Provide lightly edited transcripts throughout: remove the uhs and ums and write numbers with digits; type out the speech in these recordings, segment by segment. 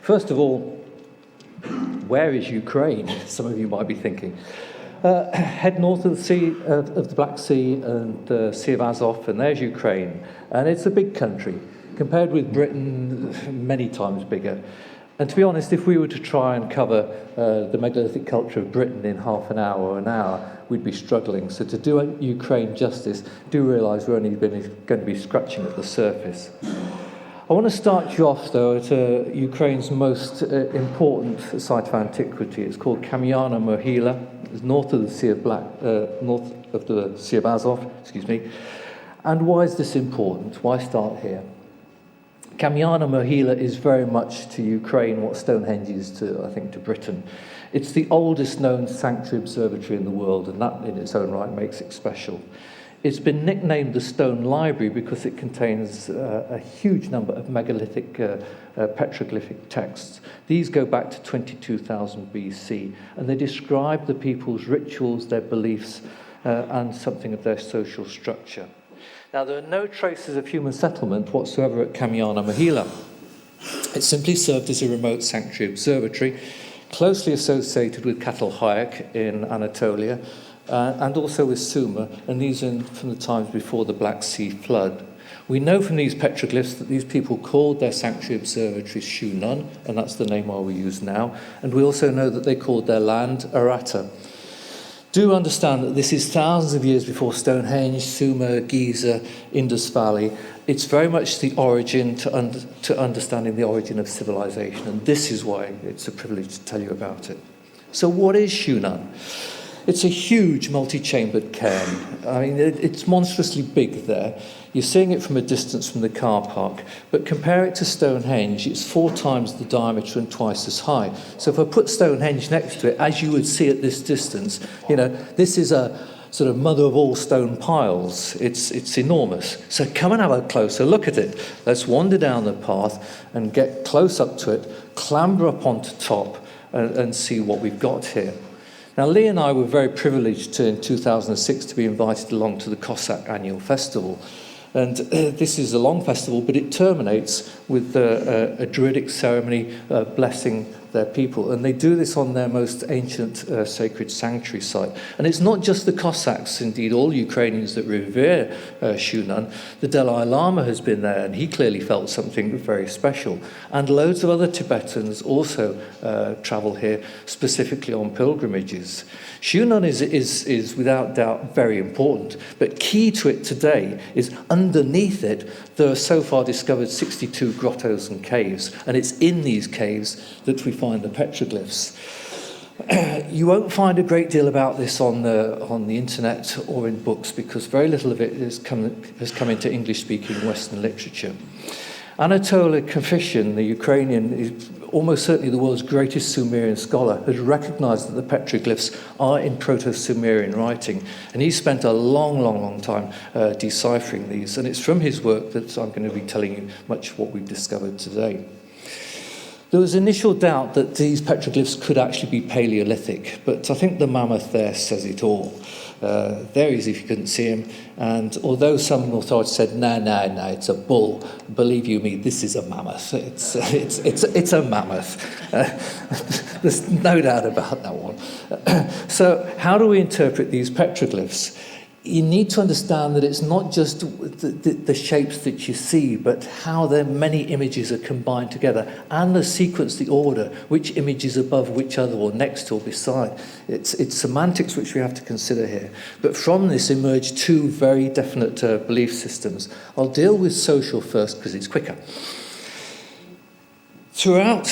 First of all, where is Ukraine? Some of you might be thinking. Head north of the sea, of the Black Sea and the Sea of Azov, and there's Ukraine. And it's a big country, compared with Britain, many times bigger. And to be honest, if we were to try and cover the megalithic culture of Britain in half an hour or an hour, we'd be struggling. So to do Ukraine justice, do realise we're only going to be scratching at the surface. I want to start you off, though, at Ukraine's most important site of antiquity. It's called Kamyana-Mohyla. It's north of the Sea of Azov, And why is this important? Why start here? Kamyana-Mohyla is very much to Ukraine what Stonehenge is to, I think, to Britain. It's the oldest known sanctuary-observatory in the world, and that in its own right makes it special. It's been nicknamed the Stone Library because it contains a huge number of megalithic petroglyphic texts. These go back to 22,000 BC, and they describe the people's rituals, their beliefs, and something of their social structure. Now, there are no traces of human settlement whatsoever at Kamyana-Mohyla. It simply served as a remote sanctuary observatory, closely associated with Çatalhöyük in Anatolia, and also with Sumer, and these are from the times before the Black Sea flood. We know from these petroglyphs that these people called their sanctuary observatories Shunan, and that's the name we use now, and we also know that they called their land Aratta. Do understand that this is thousands of years before Stonehenge, Sumer, Giza, Indus Valley. It's very much the origin to understanding the origin of civilization, and this is why it's a privilege to tell you about it. So what is Shunan? It's a huge multi-chambered cairn. I mean, it's monstrously big there. You're seeing it from a distance from the car park, but compare it to Stonehenge, it's 4 times the diameter and twice as high. So if I put Stonehenge next to it, as you would see at this distance, this is a sort of mother of all stone piles. It's enormous. So come and have a closer look at it. Let's wander down the path and get close up to it, clamber up onto top, and see what we've got here. Now, Lee and I were very privileged in 2006 to be invited along to the Cossack annual festival. And this is a long festival, but it terminates with a Druidic ceremony blessing their people. And they do this on their most ancient sacred sanctuary site. And it's not just the Cossacks, indeed, all Ukrainians that revere Shunan. The Dalai Lama has been there, and he clearly felt something very special. And loads of other Tibetans also travel here, specifically on pilgrimages. Shunan is without doubt very important, but key to it today is underneath it, there are so far discovered 62 grottos and caves, and it's in these caves that we find the petroglyphs. You won't find a great deal about this on the internet or in books because very little of it has come into English-speaking Western literature. Anatoly Kofishin, the Ukrainian, is almost certainly the world's greatest Sumerian scholar, has recognized that the petroglyphs are in Proto-Sumerian writing, and he's spent a long time deciphering these, and it's from his work that I'm going to be telling you much of what we've discovered today. There was initial doubt that these petroglyphs could actually be Paleolithic, but I think the mammoth there says it all. There he is if you couldn't see him. And although some authorities said, no, it's a bull, believe you me, this is a mammoth. It's a mammoth. There's no doubt about that one. So how do we interpret these petroglyphs? You need to understand that it's not just the shapes that you see, but how their many images are combined together, and the sequence, the order, which image is above which other, or next or beside. It's semantics which we have to consider here. But from this emerge 2 very definite belief systems. I'll deal with social first because it's quicker. Throughout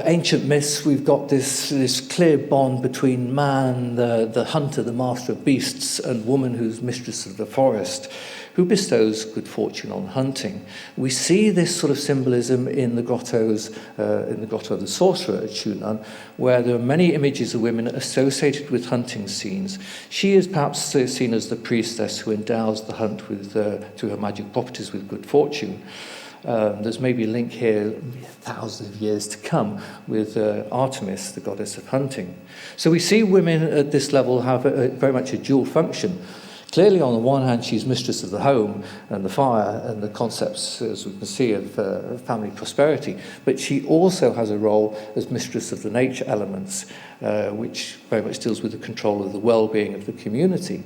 ancient myths, we've got this clear bond between man, the hunter, the master of beasts, and woman who's mistress of the forest, who bestows good fortune on hunting. We see this sort of symbolism in the grottos, in the grotto of the sorcerer at Shunan, where there are many images of women associated with hunting scenes. She is perhaps seen as the priestess who endows the hunt with, through her magic properties with good fortune. There's maybe a link here, thousands of years to come, with Artemis, the goddess of hunting. So we see women at this level have very much a dual function. Clearly, on the one hand, she's mistress of the home and the fire and the concepts, as we can see, of family prosperity. But she also has a role as mistress of the nature elements, which very much deals with the control of the well-being of the community.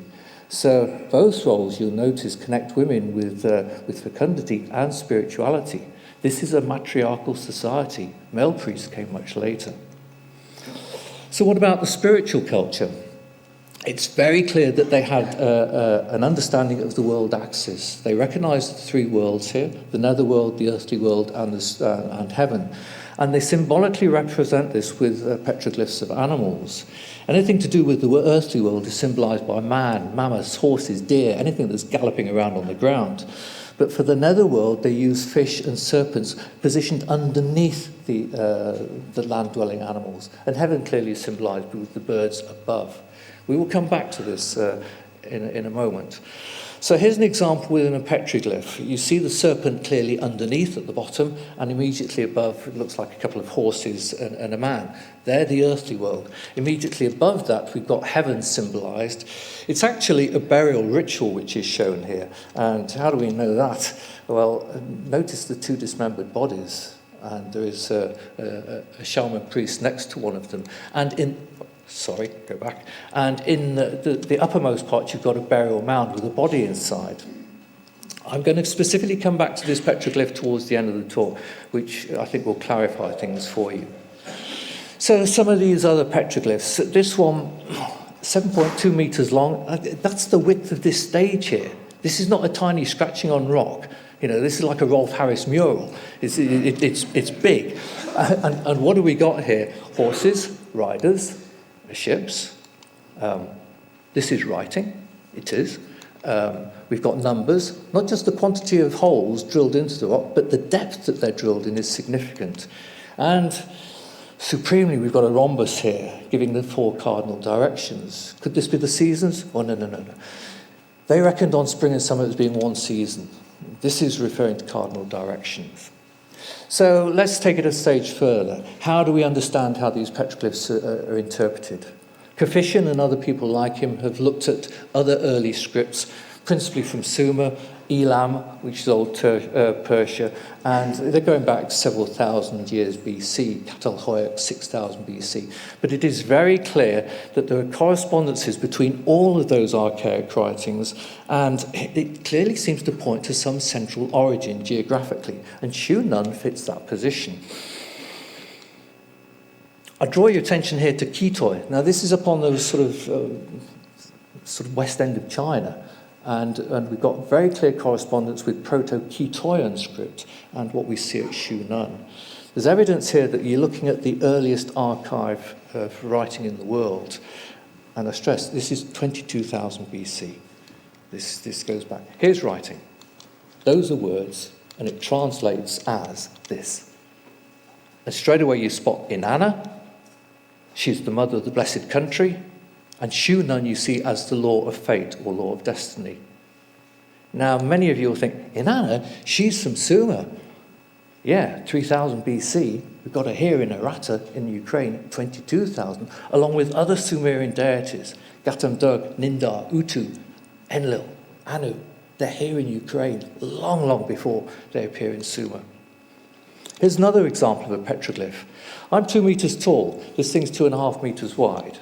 So both roles, you'll notice, connect women with fecundity and spirituality. This is a matriarchal society. Male priests came much later. So what about the spiritual culture? It's very clear that they had an understanding of the world axis. They recognized the three worlds here, the netherworld, the earthly world, and heaven. And they symbolically represent this with petroglyphs of animals. Anything to do with the earthly world is symbolized by man, mammoths, horses, deer, anything that's galloping around on the ground. But for the netherworld, they use fish and serpents positioned underneath the land-dwelling animals. And heaven clearly is symbolized with the birds above. We will come back to this in a moment. So here's an example within a petroglyph. You see the serpent clearly underneath at the bottom, and immediately above it looks like a couple of horses and a man. They're the earthly world. Immediately above that, we've got heaven symbolized. It's actually a burial ritual which is shown here. And how do we know that? Well, notice the two dismembered bodies. And there is a shaman priest next to one of them. And in the uppermost part, you've got a burial mound with a body inside. I'm going to specifically come back to this petroglyph towards the end of the talk, which I think will clarify things for you. So some of these other petroglyphs. This one, 7.2 meters long. That's the width of this stage here. This is not a tiny scratching on rock. You know, this is like a Rolf Harris mural. It's big. And what do we got here? Horses, riders, ships. This is writing. It is. We've got numbers, not just the quantity of holes drilled into the rock, but the depth that they're drilled in is significant. And supremely, we've got a rhombus here, giving the 4 cardinal directions. Could this be the seasons? Oh, no. They reckoned on spring and summer as being one season. This is referring to cardinal directions. So let's take it a stage further. How do we understand how these petroglyphs are interpreted? Coefficient and other people like him have looked at other early scripts, principally from Sumer, Elam, which is Old Persia, and they're going back several thousand years BC, Catalhoic 6000 BC. But it is very clear that there are correspondences between all of those archaic writings, and it clearly seems to point to some central origin geographically, and Shunan fits that position. I draw your attention here to Kitoi. Now, this is upon the sort of west end of China. And we've got very clear correspondence with Proto-Kitoian script and what we see at Shunan. There's evidence here that you're looking at the earliest archive of writing in the world. And I stress, this is 22,000 BC. This goes back. Here's writing. Those are words, and it translates as this. And straight away you spot Inanna. She's the mother of the blessed country. And Shunan you see as the law of fate or law of destiny. Now, many of you will think, Inanna, she's from Sumer. Yeah, 3000 BC. We've got her here in Aratta in Ukraine, 22,000, along with other Sumerian deities, Gatam-Dug, Nindar, Utu, Enlil, Anu. They're here in Ukraine long, long before they appear in Sumer. Here's another example of a petroglyph. I'm 2 meters tall. This thing's 2.5 meters wide.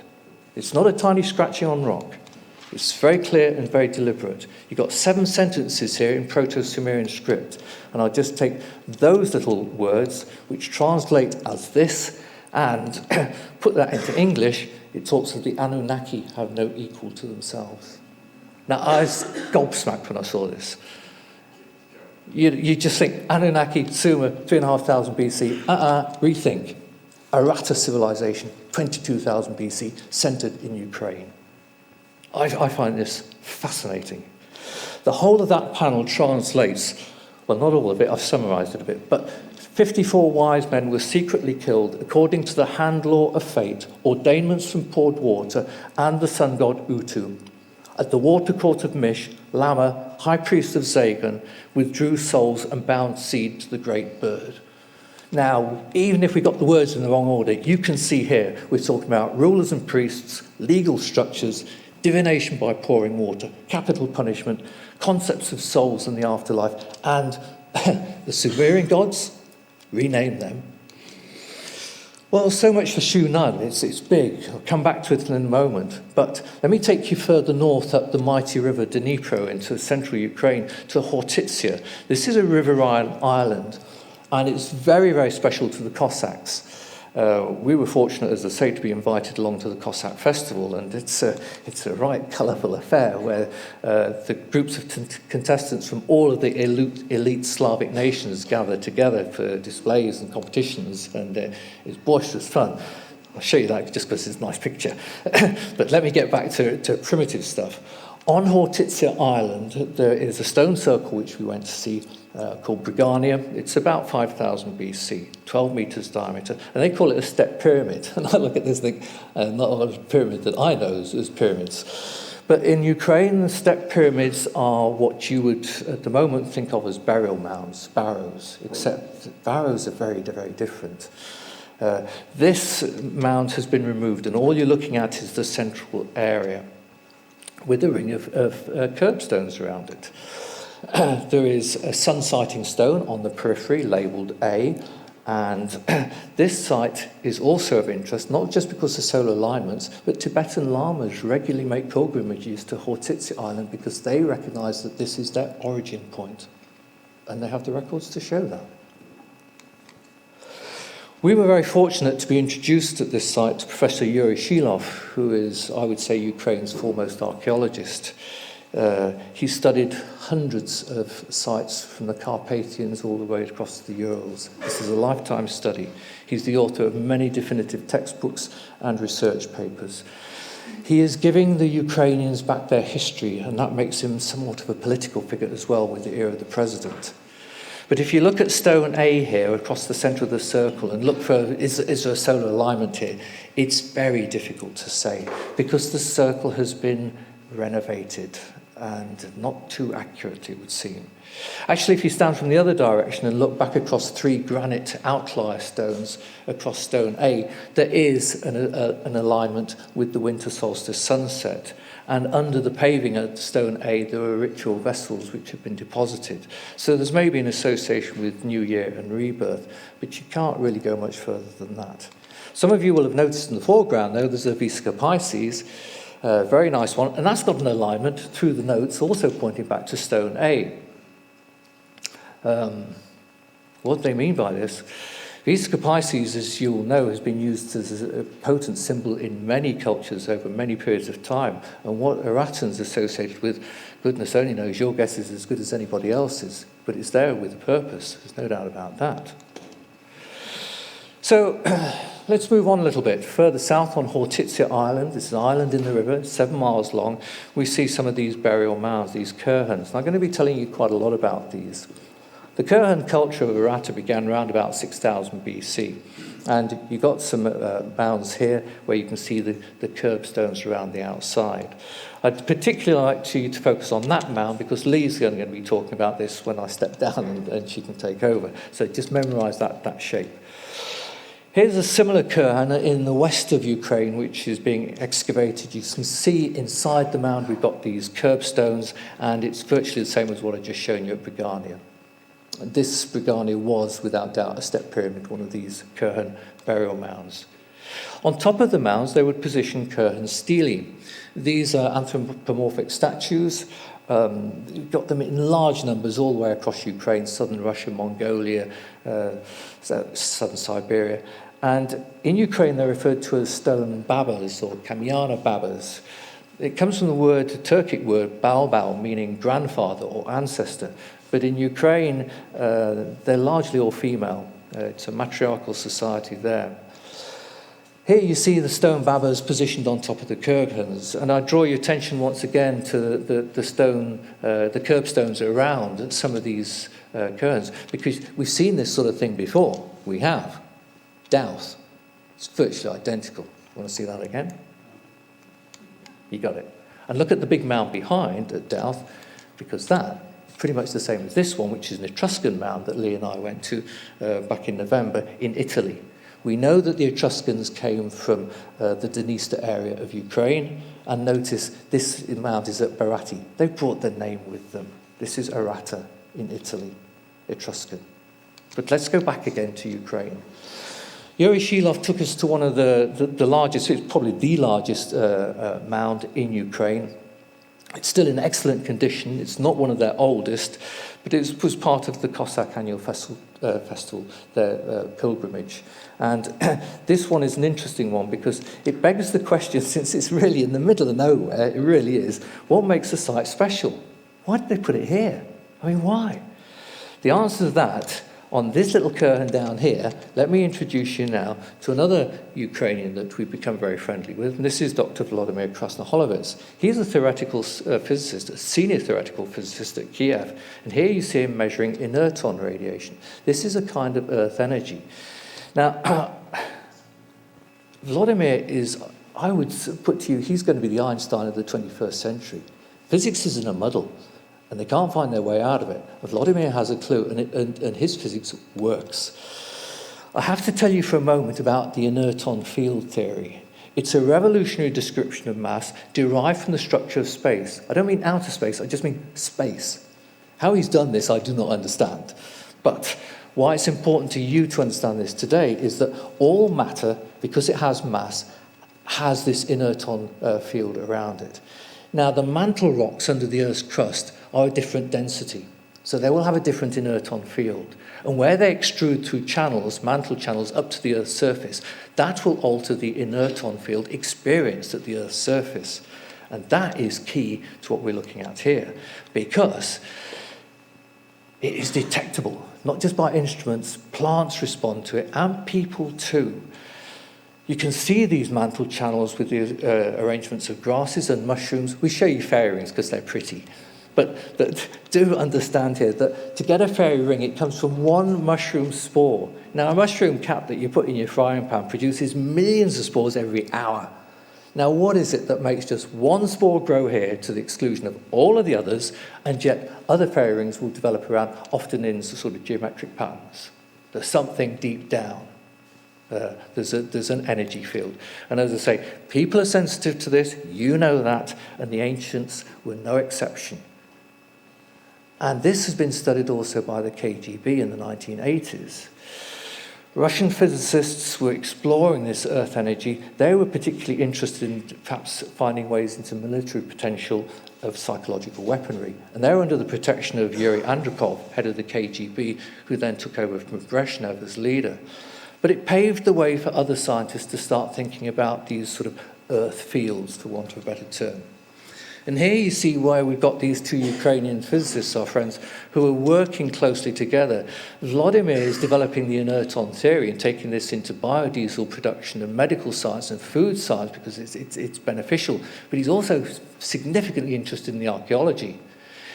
It's not a tiny scratching on rock. It's very clear and very deliberate. You've got 7 sentences here in Proto-Sumerian script. And I'll just take those little words, which translate as this, and put that into English. It talks of the Anunnaki have no equal to themselves. Now, I was gobsmacked when I saw this. You just think, Anunnaki, Sumer, 3,500 BC. Rethink. Aratta civilization, 22,000 BC, centered in Ukraine. I find this fascinating. The whole of that panel translates, well, not all of it, I've summarized it a bit, but 54 wise men were secretly killed according to the hand law of fate, ordainments from poured water, and the sun god Utu. At the water court of Mish, Lama, high priest of Zagan, withdrew souls and bound seed to the great bird. Now, even if we got the words in the wrong order, you can see here we're talking about rulers and priests, legal structures, divination by pouring water, capital punishment, concepts of souls and the afterlife, and the Sumerian gods, rename them. Well, so much for Shunan. It's big. I'll come back to it in a moment. But let me take you further north up the mighty river Dnipro into central Ukraine to Hortitsia. This is a riverine island, and it's very, very special to the Cossacks. We were fortunate, as I say, to be invited along to the Cossack festival, and it's a right colourful affair where the groups of contestants from all of the elite Slavic nations gather together for displays and competitions, and it's boisterous fun. I'll show you that just because it's a nice picture. But let me get back to primitive stuff. On Hortitsia Island, there is a stone circle which we went to see called Brigania. It's about 5,000 BC, 12 meters diameter, and they call it a step pyramid. And I look at this thing, not a pyramid that I know as pyramids. But in Ukraine, the step pyramids are what you would, at the moment, think of as burial mounds, barrows, except barrows are very, very different. This mound has been removed, and all you're looking at is the central area with a ring of curbstones around it. There is a sun-sighting stone on the periphery labelled A, and this site is also of interest, not just because of solar alignments, but Tibetan llamas regularly make pilgrimages to Hortitsia Island because they recognise that this is their origin point, and they have the records to show that. We were very fortunate to be introduced at this site to Professor Yuri Shilov, who is, I would say, Ukraine's foremost archaeologist. He studied hundreds of sites from the Carpathians all the way across the Urals. This is a lifetime study. He's the author of many definitive textbooks and research papers. He is giving the Ukrainians back their history, and that makes him somewhat of a political figure as well with the ear of the president. But if you look at stone A here across the centre of the circle and look for, is there a solar alignment here, it's very difficult to say because the circle has been renovated and not too accurate, it would seem. Actually, if you stand from the other direction and look back across 3 granite outlier stones across stone A, there is an alignment with the winter solstice sunset. And under the paving at stone A, there were ritual vessels which have been deposited. So there's maybe an association with New Year and rebirth, but you can't really go much further than that. Some of you will have noticed in the foreground, though, there's a Vesica Pisces, very nice one, and that's got an alignment through the notes, also pointing back to stone A. What do they mean by this? Vesica Pisces, as you all know, has been used as a potent symbol in many cultures over many periods of time. And what Arattans associated with, goodness only knows, your guess is as good as anybody else's, but it's there with a purpose. There's no doubt about that. So let's move on a little bit. Further south on Hortitsia Island, this is an island in the river, 7 miles long, we see some of these burial mounds, these Kurhans. And I'm going to be telling you quite a lot about these. The Kurhan culture of Aratta began around about 6,000 BC. And you've got some mounds here where you can see the curbstones around the outside. I'd particularly like you to focus on that mound because Lee's going to be talking about this when I step down and she can take over. So just memorize that shape. Here's a similar Kurhan in the west of Ukraine, which is being excavated. You can see inside the mound we've got these curbstones, and it's virtually the same as what I've just shown you at Brigania. This Brigania was, without doubt, a step pyramid, one of these Kurhan burial mounds. On top of the mounds, they would position Kurhan stelae. These are anthropomorphic statues. You've got them in large numbers all the way across Ukraine, southern Russia, Mongolia, southern Siberia. And in Ukraine, they're referred to as stone babas or kamyana babas. It comes from the Turkic word balbal, meaning grandfather or ancestor. But in Ukraine, they're largely all female. It's a matriarchal society there. Here you see the stone babas positioned on top of the Kurhans, and I draw your attention once again to the curbstones around some of these Kurhans, because we've seen this sort of thing before. We have. Douth. It's virtually identical. Want to see that again? You got it. And look at the big mound behind at Douth, because that pretty much the same as this one, which is an Etruscan mound that Lee and I went to back in November in Italy. We know that the Etruscans came from the Dniester area of Ukraine, and notice this mound is at Berati. They brought their name with them. This is Aratta in Italy, Etruscan. But let's go back again to Ukraine. Yuri Shilov took us to one of the largest, it's probably the largest mound in Ukraine. It's still in excellent condition. It's not one of their oldest, but it was part of the Cossack annual festival, their pilgrimage. And this one is an interesting one because it begs the question, since it's really in the middle of nowhere, it really is, what makes the site special? Why did they put it here? I mean, why? The answer to that, on this little curtain down here, let me introduce you now to another Ukrainian that we've become very friendly with, and this is Dr. Volodymyr Krasnoholovets. He's a theoretical physicist, a senior theoretical physicist at Kiev, and here you see him measuring inerton radiation. This is a kind of Earth energy. Now, Volodymyr is, I would put to you, he's going to be the Einstein of the 21st century. Physics is in a muddle, and they can't find their way out of it. Volodymyr has a clue, and his physics works. I have to tell you for a moment about the inerton field theory. It's a revolutionary description of mass derived from the structure of space. I don't mean outer space, I just mean space. How he's done this, I do not understand. But why it's important to you to understand this today is that all matter, because it has mass, has this inerton field around it. Now, the mantle rocks under the Earth's crust are a different density, so they will have a different inerton field. And where they extrude through channels, mantle channels, up to the Earth's surface, that will alter the inerton field experienced at the Earth's surface. And that is key to what we're looking at here, because it is detectable, not just by instruments, plants respond to it, and people too. You can see these mantle channels with the arrangements of grasses and mushrooms. We show you fairy rings because they're pretty. But do understand here that to get a fairy ring, it comes from one mushroom spore. Now, a mushroom cap that you put in your frying pan produces millions of spores every hour. Now, what is it that makes just one spore grow here to the exclusion of all of the others, and yet other fairy rings will develop around, often in sort of geometric patterns? There's something deep down. There's an energy field. And as I say, people are sensitive to this, you know that, and the ancients were no exception. And this has been studied also by the KGB in the 1980s. Russian physicists were exploring this earth energy. They were particularly interested in perhaps finding ways into military potential of psychological weaponry. And they were under the protection of Yuri Andropov, head of the KGB, who then took over from Brezhnev as leader. But it paved the way for other scientists to start thinking about these sort of earth fields, for want of a better term. And here you see why we've got these two Ukrainian physicists, our friends, who are working closely together. Volodymyr is developing the inerton theory and taking this into biodiesel production and medical science and food science because it's beneficial. But he's also significantly interested in the archaeology.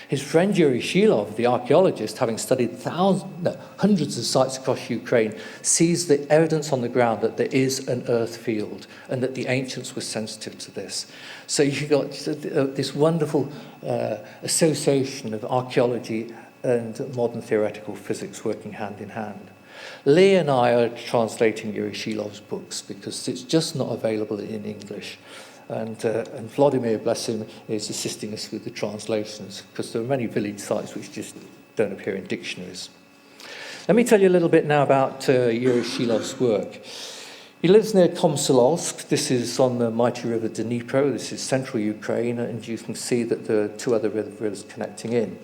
His friend Yuri Shilov, the archaeologist, having studied hundreds of sites across Ukraine, sees the evidence on the ground that there is an earth field and that the ancients were sensitive to this. So you've got this wonderful association of archaeology and modern theoretical physics working hand in hand. Lee and I are translating Yuri Shilov's books because it's just not available in English. And Volodymyr, bless him, is assisting us with the translations because there are many village sites which just don't appear in dictionaries. Let me tell you a little bit now about Yuri Shilov's work. He lives near Komsomolsk. This is on the mighty river Dnipro. This is central Ukraine, and you can see that there are two other rivers connecting in.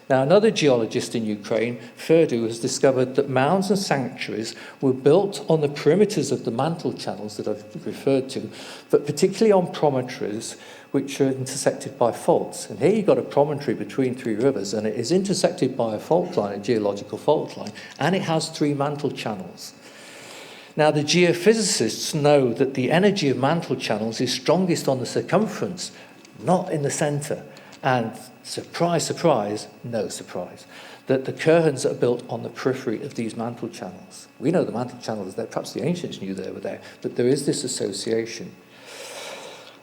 Now, another geologist in Ukraine, Ferdu, has discovered that mounds and sanctuaries were built on the perimeters of the mantle channels that I've referred to, but particularly on promontories which are intersected by faults. And here you've got a promontory between three rivers, and it is intersected by a fault line, a geological fault line, and it has three mantle channels. Now, the geophysicists know that the energy of mantle channels is strongest on the circumference, not in the center. And surprise, surprise, no surprise, that the curtains are built on the periphery of these mantle channels. We know the mantle channels there, perhaps the ancients knew they were there, but there is this association.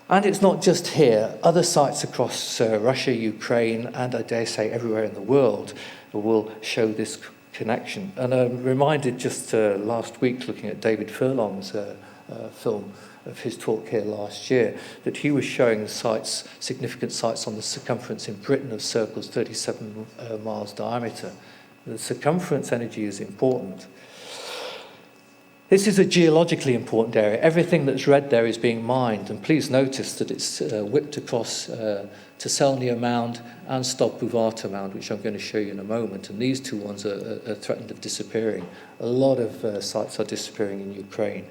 And it's not just here. Other sites across Russia, Ukraine, and I dare say everywhere in the world will show this connection. And I'm reminded just last week, looking at David Furlong's film of his talk here last year, that he was showing sites, significant sites on the circumference in Britain of circles 37 miles diameter. The circumference energy is important. This is a geologically important area. Everything that's red there is being mined, and please notice that it's whipped across Tselnia Mound and Stopbuvata Mound, which I'm going to show you in a moment, and these two ones are threatened of disappearing. A lot of sites are disappearing in Ukraine.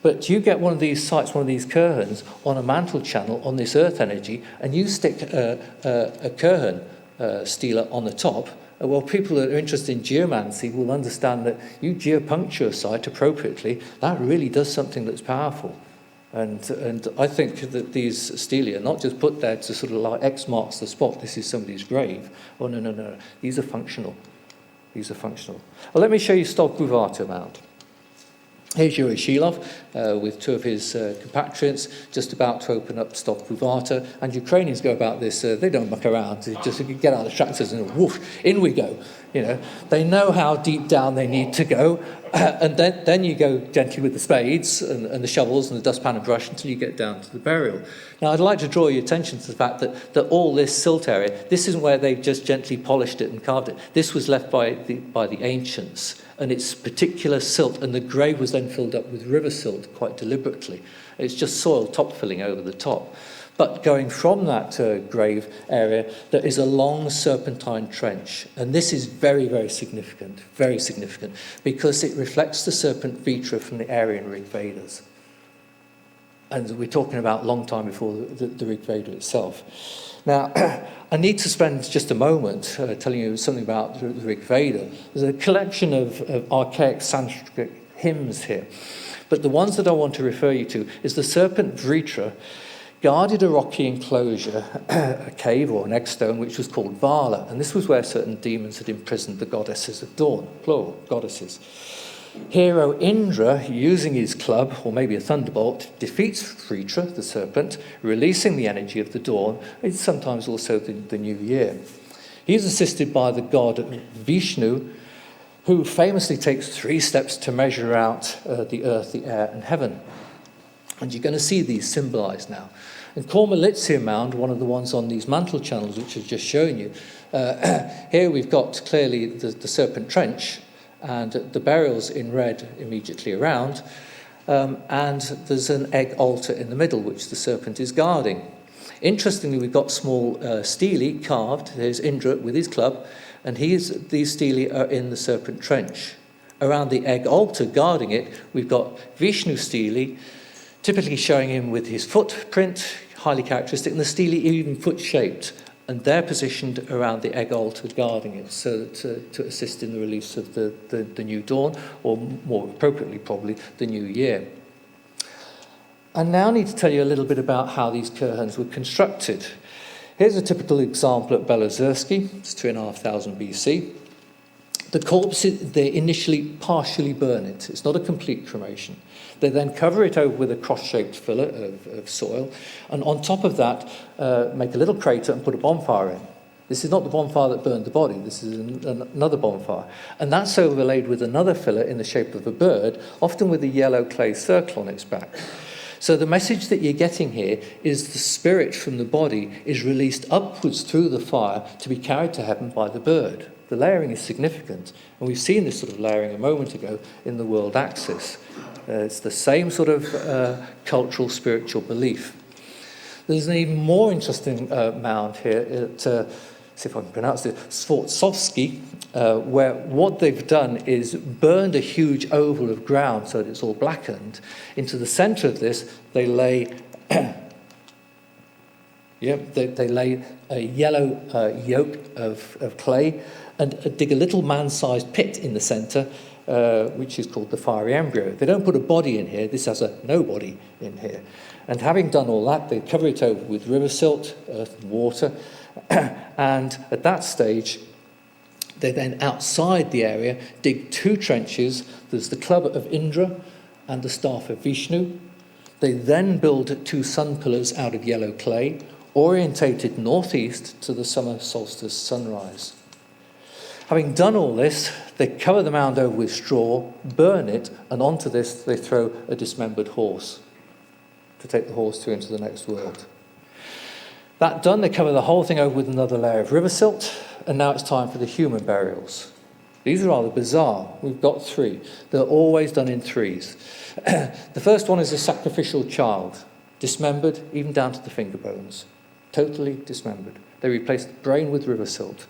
But you get one of these sites, one of these Kurhans, on a mantle channel on this earth energy, and you stick a Kurhan steeler on the top. Well, people that are interested in geomancy will understand that you geopuncture a site appropriately, that really does something that's powerful. And I think that these stelae are not just put there to sort of like X marks the spot, this is somebody's grave. Oh, no. These are functional. These are functional. Well, let me show you Stopbuvata Mound. Here's Yuri Shilov with two of his compatriots just about to open up Stopbuvata, and Ukrainians go about this, they don't muck around, they just get out the tractors and whoosh, in we go. You know, they know how deep down they need to go, and then you go gently with the spades and the shovels and the dustpan and brush until you get down to the burial. Now, I'd like to draw your attention to the fact that all this silt area, this isn't where they just gently polished it and carved it. This was left by the ancients, and it's particular silt, and the grave was then filled up with river silt quite deliberately. It's just soil top filling over the top. But going from that grave area, there is a long serpentine trench. And this is very, very significant, because it reflects the serpent vitra from the Aryan Rig Vedas. And we're talking about a long time before the Rig Veda itself. Now, I need to spend just a moment telling you something about the Rig Veda. There's a collection of archaic Sanskrit hymns here. But the ones that I want to refer you to is the serpent vitra guarded a rocky enclosure, a cave or an egg stone, which was called Vala. And this was where certain demons had imprisoned the goddesses of dawn, plural, goddesses. Hero Indra, using his club, or maybe a thunderbolt, defeats Vritra, the serpent, releasing the energy of the dawn. It's sometimes also the new year. He is assisted by the god Vishnu, who famously takes 3 steps to measure out the earth, the air, and heaven. And you're going to see these symbolized now. And Kormalitsia Mound, one of the ones on these mantle channels, which I've just shown you, here we've got clearly the serpent trench, and the burials in red immediately around, and there's an egg altar in the middle, which the serpent is guarding. Interestingly, we've got small stelae carved. There's Indra with his club, and these stelae are in the serpent trench. Around the egg altar guarding it, we've got Vishnu stelae, typically showing him with his footprint, highly characteristic, and the stelae even foot-shaped, and they're positioned around the egg altar guarding it, so to assist in the release of the new dawn, or more appropriately probably, the new year. I now need to tell you a little bit about how these Kurhans were constructed. Here's a typical example at Belozersky, it's 2,500 BC. The corpse, they initially partially burn it. It's not a complete cremation. They then cover it over with a cross-shaped fillet of soil, and on top of that, make a little crater and put a bonfire in. This is not the bonfire that burned the body. This is another bonfire. And that's overlaid with another fillet in the shape of a bird, often with a yellow clay circle on its back. So the message that you're getting here is the spirit from the body is released upwards through the fire to be carried to heaven by the bird. The layering is significant, and we've seen this sort of layering a moment ago in the world axis. It's the same sort of cultural, spiritual belief. There's an even more interesting mound here at, see if I can pronounce it, Svortsovsky, where what they've done is burned a huge oval of ground so that it's all blackened. Into the center of this, they lay they lay a yellow yolk of clay and dig a little man-sized pit in the center, which is called the fiery embryo. They don't put a body in here. This has a nobody in here. And having done all that, they cover it over with river silt, earth and water. And at that stage, they then, outside the area, dig 2 trenches. There's the club of Indra and the staff of Vishnu. They then build 2 sun pillars out of yellow clay, orientated northeast to the summer solstice sunrise. Having done all this, they cover the mound over with straw, burn it, and onto this they throw a dismembered horse to take the horse through into the next world. That done, they cover the whole thing over with another layer of river silt, and now it's time for the human burials. These are rather bizarre. We've got 3. They're always done in 3s. The first one is a sacrificial child, dismembered even down to the finger bones, totally dismembered. They replace the brain with river silt.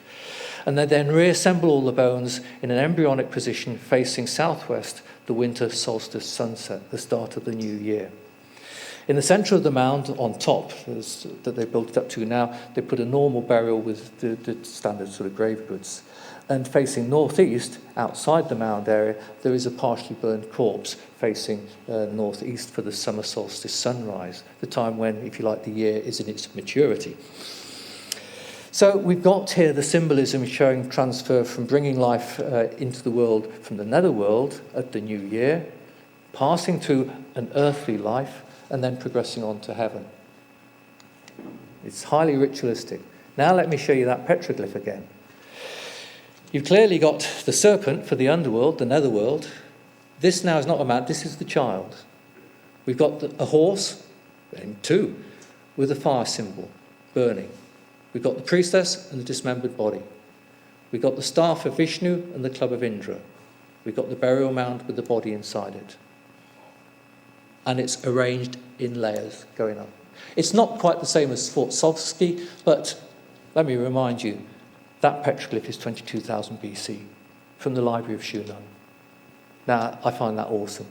And they then reassemble all the bones in an embryonic position facing southwest, the winter solstice sunset, the start of the new year. In the centre of the mound, on top, that they built it up to now, they put a normal burial with the standard sort of grave goods. And facing northeast, outside the mound area, there is a partially burned corpse facing northeast for the summer solstice sunrise, the time when, if you like, the year is in its maturity. So we've got here the symbolism showing transfer from bringing life into the world from the netherworld at the new year, passing through an earthly life, and then progressing on to heaven. It's highly ritualistic. Now let me show you that petroglyph again. You've clearly got the serpent for the underworld, the netherworld. This now is not a man, this is the child. We've got a horse, 2, with a fire symbol, burning. We've got the priestess and the dismembered body. We've got the staff of Vishnu and the club of Indra. We've got the burial mound with the body inside it. And it's arranged in layers going up. It's not quite the same as Fort Sovsky, but let me remind you, that petroglyph is 22,000 BC from the Library of Shunan. Now, I find that awesome.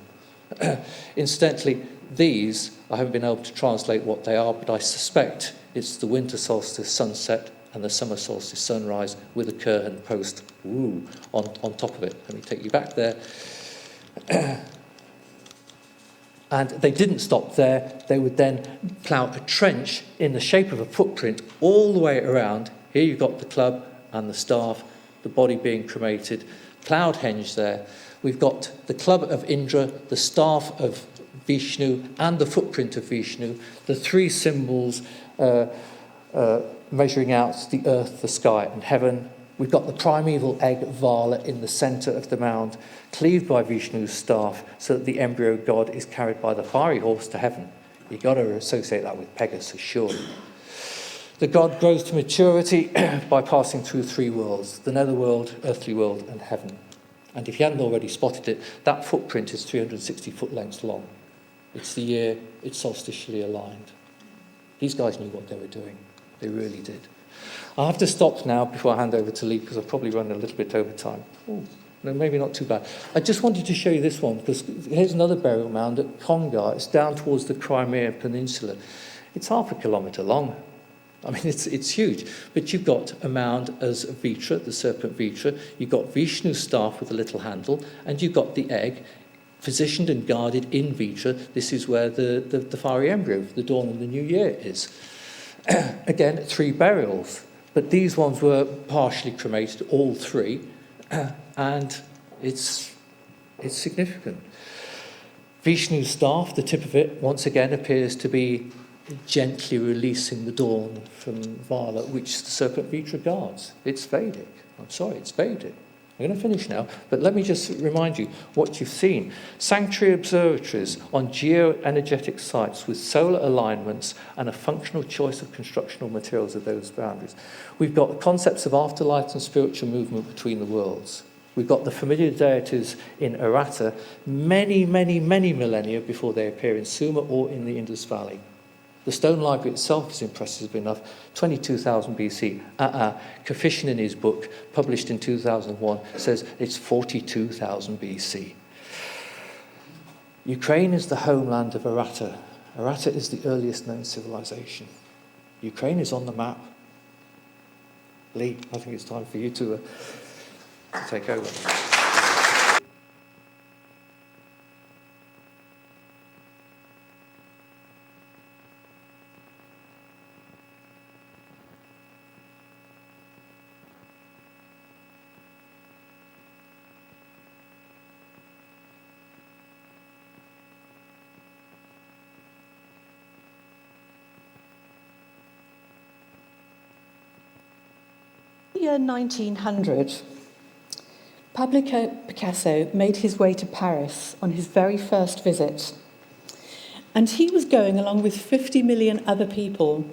Incidentally, these, I haven't been able to translate what they are, but I suspect it's the winter solstice sunset and the summer solstice sunrise with a curtain post on top of it. Let me take you back there. And they didn't stop there. They would then plough a trench in the shape of a footprint all the way around. Here you've got the club and the staff, the body being cremated, ploughed henge there. We've got the club of Indra, the staff of Vishnu, and the footprint of Vishnu, the 3 symbols measuring out the earth, the sky, and heaven. We've got the primeval egg Vala in the centre of the mound, cleaved by Vishnu's staff, so that the embryo god is carried by the fiery horse to heaven. You've got to associate that with Pegasus, surely. The god grows to maturity by passing through 3 worlds, the netherworld, earthly world, and heaven. And if you hadn't already spotted it, that footprint is 360 foot lengths long. It's the year it's solstitially aligned. These guys knew what they were doing. They really did. I have to stop now before I hand over to Lee, because I've probably run a little bit over time. Oh, no, maybe not too bad. I just wanted to show you this one, because here's another burial mound at Kongar. It's down towards the Crimea Peninsula. It's 0.5 kilometre long. I mean, it's huge. But you've got a mound as Vitra, the serpent Vitra. You've got Vishnu's staff with a little handle, and you've got the egg positioned and guarded in Vitra. This is where the fiery embryo for the dawn of the new year is. Again, 3 burials. But these ones were partially cremated, all 3, and it's significant. Vishnu's staff, the tip of it, once again appears to be gently releasing the dawn from Vala, which the serpent Vitra guards. It's Vedic. I'm sorry, it's Vedic. I'm going to finish now, but let me just remind you what you've seen. Sanctuary-observatories on geoenergetic sites with solar alignments and a functional choice of constructional materials of those boundaries. We've got concepts of afterlife and spiritual movement between the worlds. We've got the familiar deities in Aratta many, many, many millennia before they appear in Sumer or in the Indus Valley. The stone library itself is impressive enough, 22,000 BC. Kafishin in his book, published in 2001, says it's 42,000 BC. Ukraine is the homeland of Aratta. Aratta is the earliest known civilization. Ukraine is on the map. Lee, I think it's time for you to take over. The year 1900, Pablo Picasso made his way to Paris on his very first visit. And he was going, along with 50 million other people,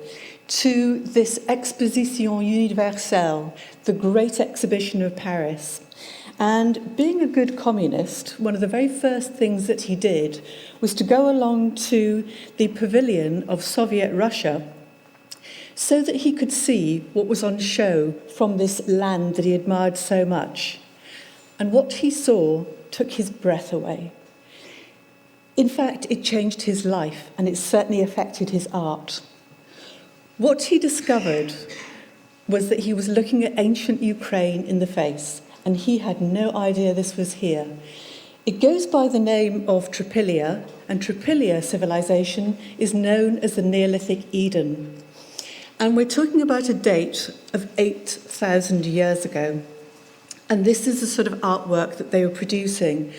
to this Exposition Universelle, the great exhibition of Paris. And being a good communist, one of the very first things that he did was to go along to the pavilion of Soviet Russia so that he could see what was on show from this land that he admired so much. And what he saw took his breath away. In fact, it changed his life, and it certainly affected his art. What he discovered was that he was looking at ancient Ukraine in the face, and he had no idea this was here. It goes by the name of Trypillia, and Trypillia civilization is known as the Neolithic Eden. And we're talking about a date of 8,000 years ago. And this is the sort of artwork that they were producing.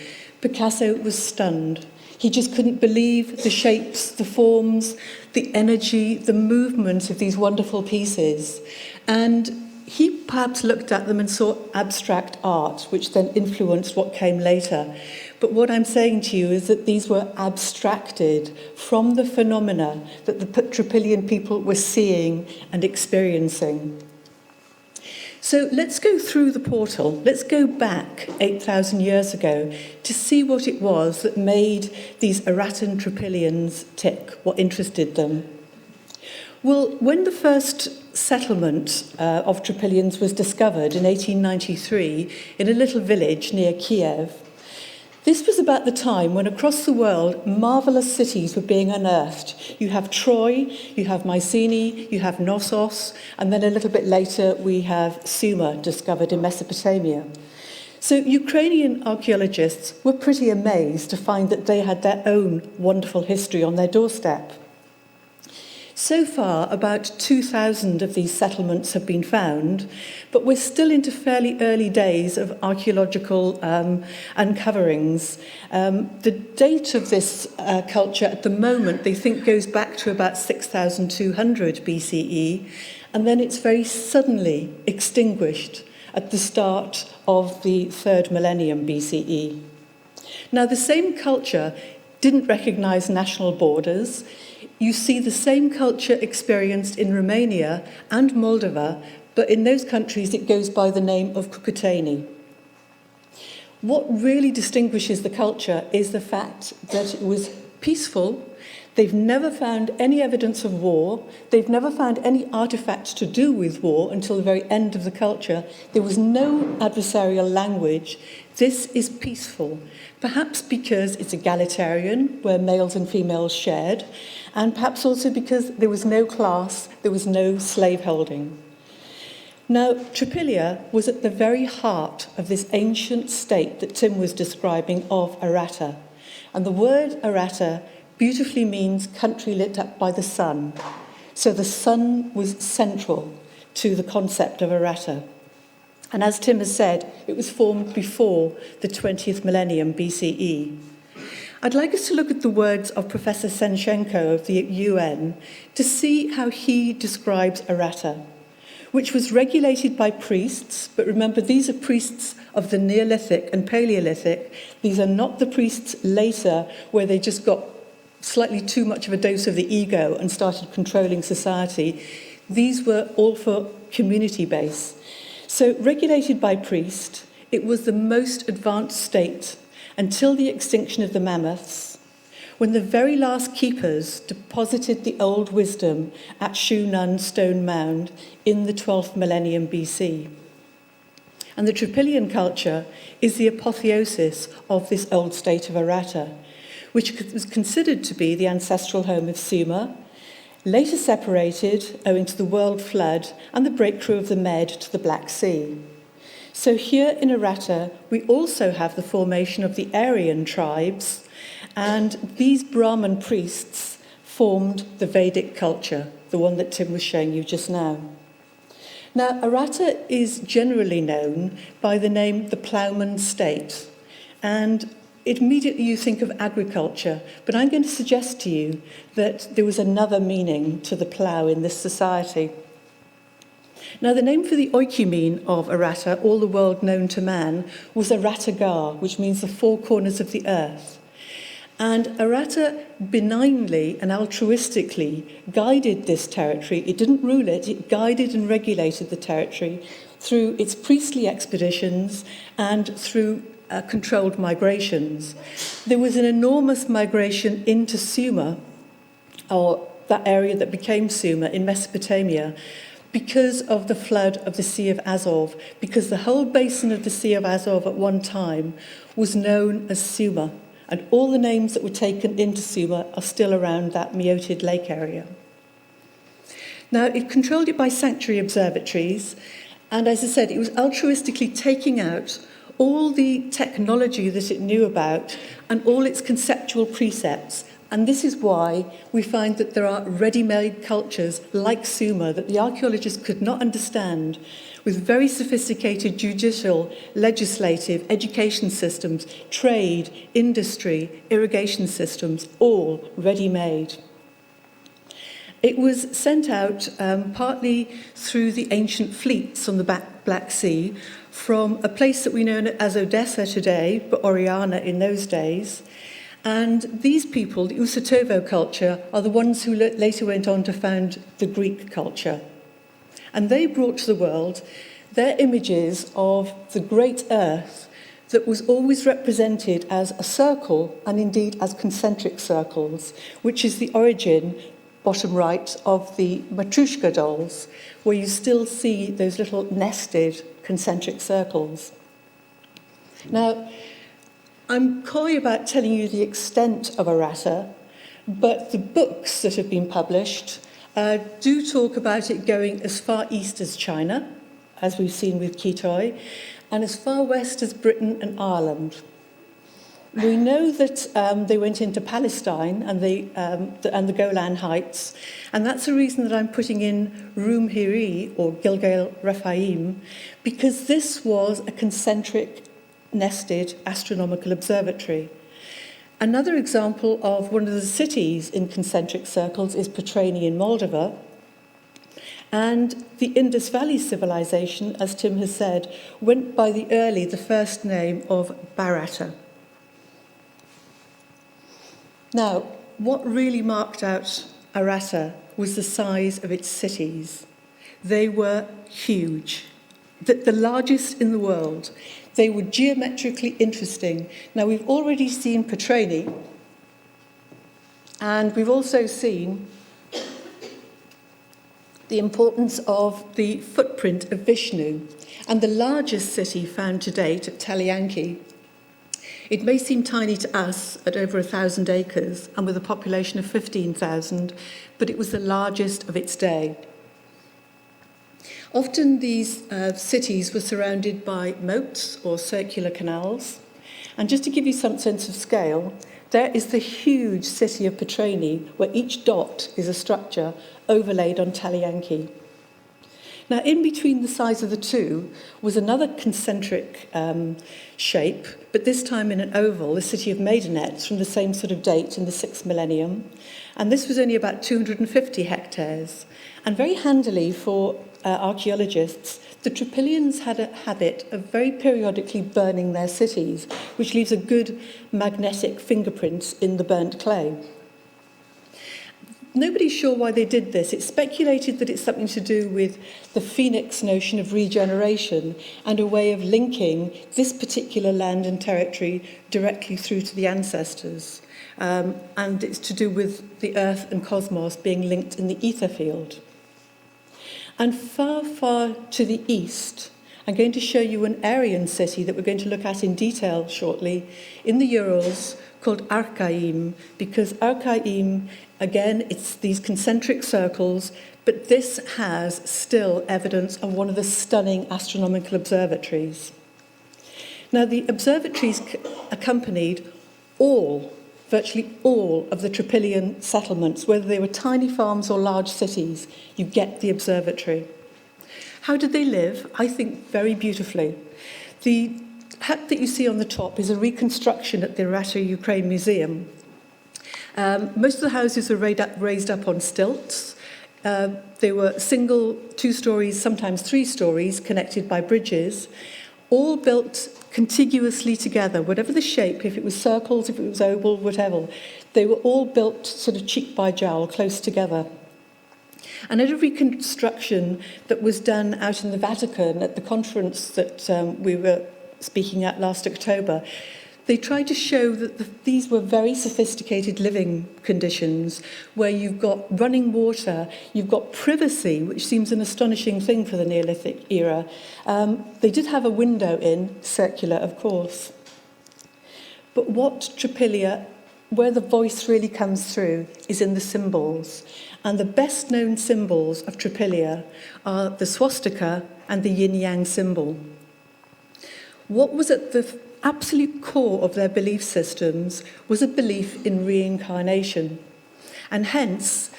Picasso was stunned. He just couldn't believe the shapes, the forms, the energy, the movement of these wonderful pieces. And he perhaps looked at them and saw abstract art, which then influenced what came later. But what I'm saying to you is that these were abstracted from the phenomena that the Trypillian people were seeing and experiencing. So let's go through the portal. Let's go back 8,000 years ago to see what it was that made these Aratan Trypillians tick, what interested them. Well, when the first settlement of Trypillians was discovered in 1893 in a little village near Kiev, this was about the time when across the world marvellous cities were being unearthed. You have Troy, you have Mycenae, you have Knossos, and then a little bit later we have Sumer discovered in Mesopotamia. So Ukrainian archaeologists were pretty amazed to find that they had their own wonderful history on their doorstep. So far, about 2,000 of these settlements have been found, but we're still into fairly early days of archaeological uncoverings. The date of this culture at the moment, they think, goes back to about 6,200 BCE, and then it's very suddenly extinguished at the start of the 3rd millennium BCE. Now, the same culture didn't recognize national borders. You see the same culture experienced in Romania and Moldova, but in those countries it goes by the name of Cucuteni. What really distinguishes the culture is the fact that it was peaceful. They've never found any evidence of war. They've never found any artifacts to do with war until the very end of the culture. There was no adversarial language. This is peaceful, perhaps because it's egalitarian, where males and females shared, and perhaps also because there was no class, there was no slaveholding. Now, Trypillia was at the very heart of this ancient state that Tim was describing of Aratta. And the word Aratta beautifully means country lit up by the sun. So the sun was central to the concept of Aratta. And as Tim has said, it was formed before the 20th millennium BCE. I'd like us to look at the words of Professor Senchenko of the UN to see how he describes Aratta, which was regulated by priests, but remember, these are priests of the Neolithic and Paleolithic. These are not the priests later where they just got slightly too much of a dose of the ego and started controlling society. These were all for community base. So regulated by priest, it was the most advanced state until the extinction of the mammoths, when the very last keepers deposited the old wisdom at Shunan Stone Mound in the 12th millennium BC. And the Trypillian culture is the apotheosis of this old state of Aratta, which was considered to be the ancestral home of Sumer, later separated owing to the world flood and the breakthrough of the Med to the Black Sea. So here in Aratta, we also have the formation of the Aryan Tribes, and these Brahmin priests formed the Vedic culture, the one that Tim was showing you just now. Now, Aratta is generally known by the name the ploughman state, and immediately you think of agriculture, but I'm going to suggest to you that there was another meaning to the plough in this society. Now, the name for the oikoumene of Aratta, all the world known to man, was Aratta, which means the four corners of the earth. And Aratta benignly and altruistically guided this territory. It didn't rule it, it guided and regulated the territory through its priestly expeditions and through controlled migrations. There was an enormous migration into Sumer, or that area that became Sumer in Mesopotamia, because of the flood of the Sea of Azov, because the whole basin of the Sea of Azov at one time was known as Sumer. And all the names that were taken into Sumer are still around that Meotid lake area. Now, it controlled it by sanctuary-observatories, and as I said, it was altruistically taking out all the technology that it knew about and all its conceptual precepts. And this is why we find that there are ready-made cultures like Sumer that the archaeologists could not understand, with very sophisticated judicial, legislative, education systems, trade, industry, irrigation systems, all ready-made. It was sent out partly through the ancient fleets on the Black Sea from a place that we know as Odessa today, but Oriana in those days. And these people, the Usatovo culture, are the ones who later went on to found the Greek culture. And they brought to the world their images of the great earth that was always represented as a circle and indeed as concentric circles, which is the origin, bottom right, of the Matrushka dolls, where you still see those little nested concentric circles. Now, I'm coy about telling you the extent of Aratta, but the books that have been published do talk about it going as far east as China, as we've seen with Kitoi, and as far west as Britain and Ireland. We know that they went into Palestine and the Golan Heights, and that's the reason that I'm putting in Rum Hiri, or Gilgal Rephaim, because this was a concentric nested astronomical observatory. Another example of one of the cities in concentric circles is Petrani in Moldova. And the Indus Valley civilization, as Tim has said, went by the first name of Bharata. Now, what really marked out Aratta was the size of its cities. They were huge, the largest in the world. They were geometrically interesting. Now, we've already seen Petrani, and we've also seen the importance of the footprint of Vishnu. And the largest city found to date at Talyanki, it may seem tiny to us at over 1,000 acres and with a population of 15,000, but it was the largest of its day. Often these cities were surrounded by moats or circular canals. And just to give you some sense of scale, there is the huge city of Petrani, where each dot is a structure overlaid on Talyanki. Now, in between the size of the two was another concentric shape, but this time in an oval, the city of Maidenets, from the same sort of date in the 6th millennium. And this was only about 250 hectares. And very handily for archaeologists, the Trypillians had a habit of very periodically burning their cities, which leaves a good magnetic fingerprint in the burnt clay. Nobody's sure why they did this. It's speculated that it's something to do with the phoenix notion of regeneration and a way of linking this particular land and territory directly through to the ancestors. And it's to do with the earth and cosmos being linked in the ether field. And far, far to the east, I'm going to show you an Aryan city that we're going to look at in detail shortly in the Urals, called Archaim, because Archaim, again, it's these concentric circles, but this has still evidence of one of the stunning astronomical observatories. Now, the observatories accompanied virtually all of the Trypillian settlements, whether they were tiny farms or large cities. You get the observatory. How did they live? I think very beautifully. The hut that you see on the top is a reconstruction at the Aratta Ukraine Museum. Most of the houses are raised up on stilts. They were single, 2 stories, sometimes 3 stories, connected by bridges, all built contiguously together, whatever the shape, if it was circles, if it was oval, whatever. They were all built sort of cheek by jowl, close together. And at a reconstruction that was done out in the Vatican at the conference that we were speaking at last October, they tried to show that these were very sophisticated living conditions where you've got running water, you've got privacy, which seems an astonishing thing for the Neolithic era. They did have a window in, circular, of course. But what Trypillia, where the voice really comes through, is in the symbols. And the best known symbols of Trypillia are the swastika and the yin-yang symbol. What was at the absolute core of their belief systems was a belief in reincarnation, and hence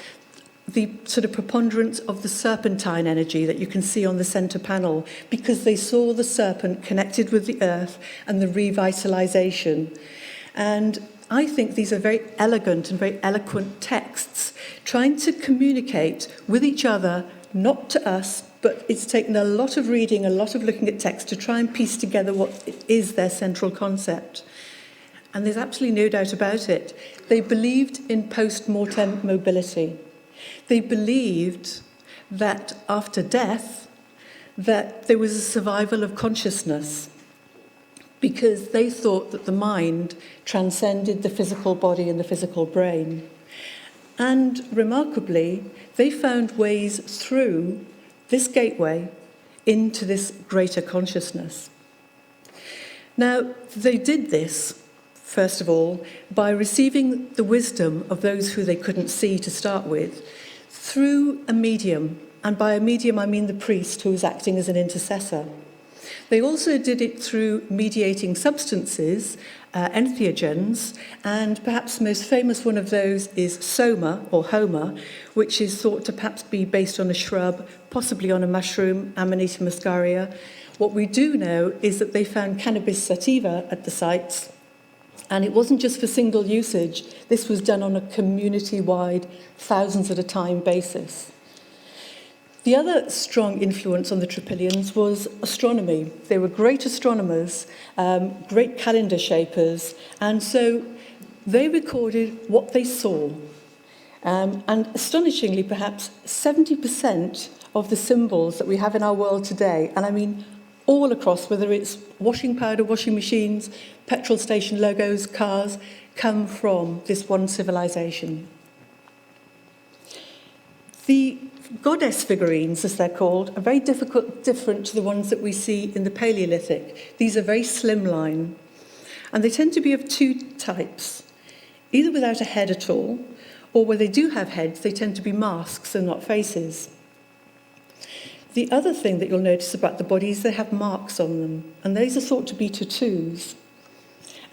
the sort of preponderance of the serpentine energy that you can see on the centre panel, because they saw the serpent connected with the earth and the revitalisation. And I think these are very elegant and very eloquent texts, trying to communicate with each other, not to us, but it's taken a lot of reading, a lot of looking at text to try and piece together what is their central concept. And there's absolutely no doubt about it. They believed in post-mortem mobility. They believed that after death, that there was a survival of consciousness, because they thought that the mind transcended the physical body and the physical brain. And remarkably, they found ways through this gateway into this greater consciousness. Now, they did this, first of all, by receiving the wisdom of those who they couldn't see to start with, through a medium. And by a medium, I mean the priest who was acting as an intercessor. They also did it through mediating substances, entheogens, and perhaps the most famous one of those is soma, or homa, which is thought to perhaps be based on a shrub, possibly on a mushroom, Amanita muscaria. What we do know is that they found cannabis sativa at the sites, and it wasn't just for single usage. This was done on a community-wide, thousands at a time basis. The other strong influence on the Trypillians was astronomy. They were great astronomers, great calendar shapers, and so they recorded what they saw. And astonishingly, perhaps 70% of the symbols that we have in our world today, and I mean all across, whether it's washing powder, washing machines, petrol station logos, cars, come from this one civilization. The goddess figurines, as they're called, are very different to the ones that we see in the Paleolithic. These are very slimline, and they tend to be of 2 types, either without a head at all, or where they do have heads, they tend to be masks and not faces. The other thing that you'll notice about the bodies, they have marks on them, and these are thought to be tattoos.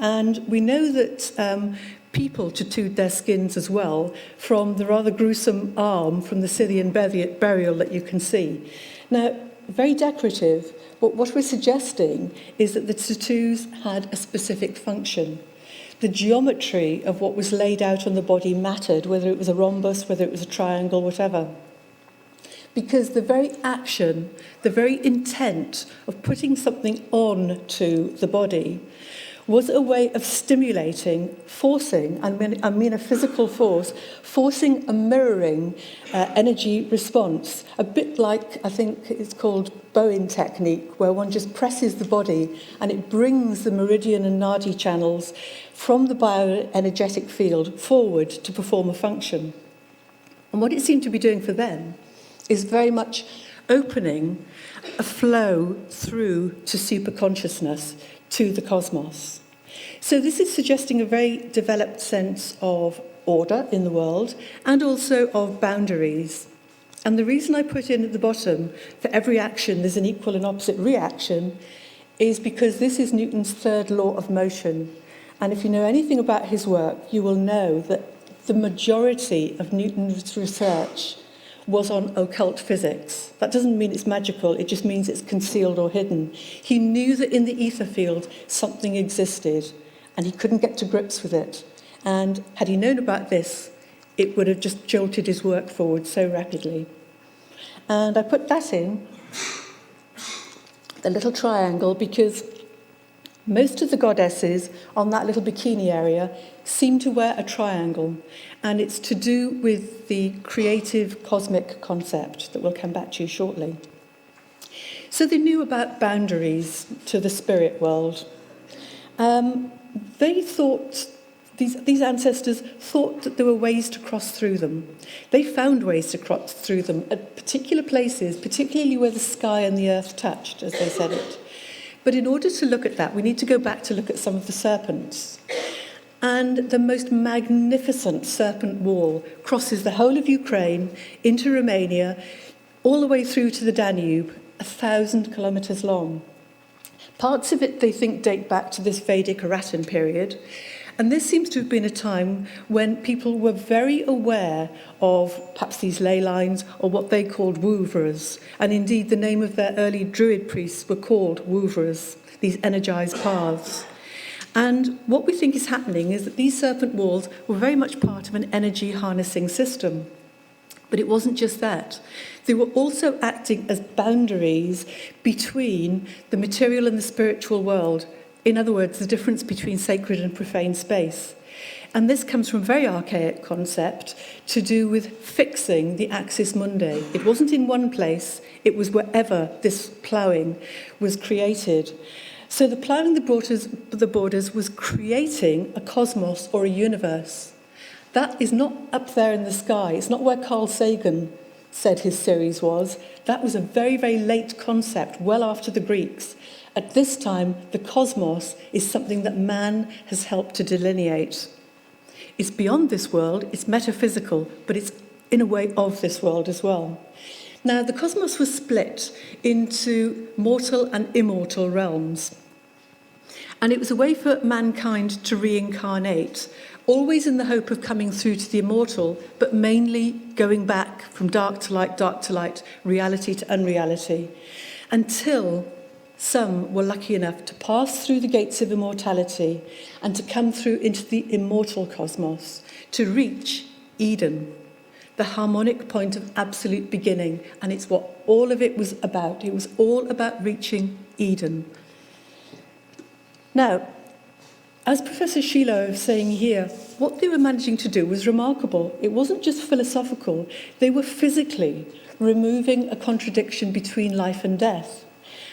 And we know that people tattooed their skins as well from the rather gruesome arm from the Scythian burial that you can see. Now, very decorative, but what we're suggesting is that the tattoos had a specific function. The geometry of what was laid out on the body mattered, whether it was a rhombus, whether it was a triangle, whatever. Because the very action, the very intent of putting something on to the body was a way of stimulating, forcing, I mean a physical force, forcing a mirroring energy response, a bit like, I think it's called Bowen technique, where one just presses the body and it brings the meridian and nadi channels from the bioenergetic field forward to perform a function. And what it seemed to be doing for them is very much opening a flow through to superconsciousness, to the cosmos. So this is suggesting a very developed sense of order in the world and also of boundaries. And the reason I put in at the bottom, for every action there's an equal and opposite reaction, is because this is Newton's 3rd law of motion. And if you know anything about his work, you will know that the majority of Newton's research was on occult physics. That doesn't mean it's magical, it just means it's concealed or hidden. He knew that in the ether field something existed, and he couldn't get to grips with it. And had he known about this, it would have just jolted his work forward so rapidly. And I put that in, the little triangle, because most of the goddesses on that little bikini area seem to wear a triangle, and it's to do with the creative cosmic concept that we'll come back to shortly. So they knew about boundaries to the spirit world. They thought, these ancestors thought that there were ways to cross through them. They found ways to cross through them at particular places, particularly where the sky and the earth touched, as they said it. But in order to look at that, we need to go back to look at some of the serpents. And the most magnificent serpent wall crosses the whole of Ukraine into Romania, all the way through to the Danube, 1,000 kilometres long. Parts of it, they think, date back to this Vedic Aratan period. And this seems to have been a time when people were very aware of perhaps these ley lines, or what they called woovers. And indeed, the name of their early Druid priests were called woovers, these energized paths. And what we think is happening is that these serpent walls were very much part of an energy harnessing system. But it wasn't just that. They were also acting as boundaries between the material and the spiritual world. In other words, the difference between sacred and profane space. And this comes from a very archaic concept to do with fixing the axis mundi. It wasn't in one place, it was wherever this ploughing was created. So the ploughing the borders was creating a cosmos or a universe. That is not up there in the sky. It's not where Carl Sagan said his series was. That was a very, very late concept, well after the Greeks. At this time, the cosmos is something that man has helped to delineate. It's beyond this world, it's metaphysical, but it's in a way of this world as well. Now, the cosmos was split into mortal and immortal realms. And it was a way for mankind to reincarnate, always in the hope of coming through to the immortal, but mainly going back from dark to light, reality to unreality, until some were lucky enough to pass through the gates of immortality and to come through into the immortal cosmos, to reach Eden, the harmonic point of absolute beginning. And it's what all of it was about. It was all about reaching Eden. Now, as Professor Sheila was saying here, what they were managing to do was remarkable. It wasn't just philosophical. They were physically removing a contradiction between life and death.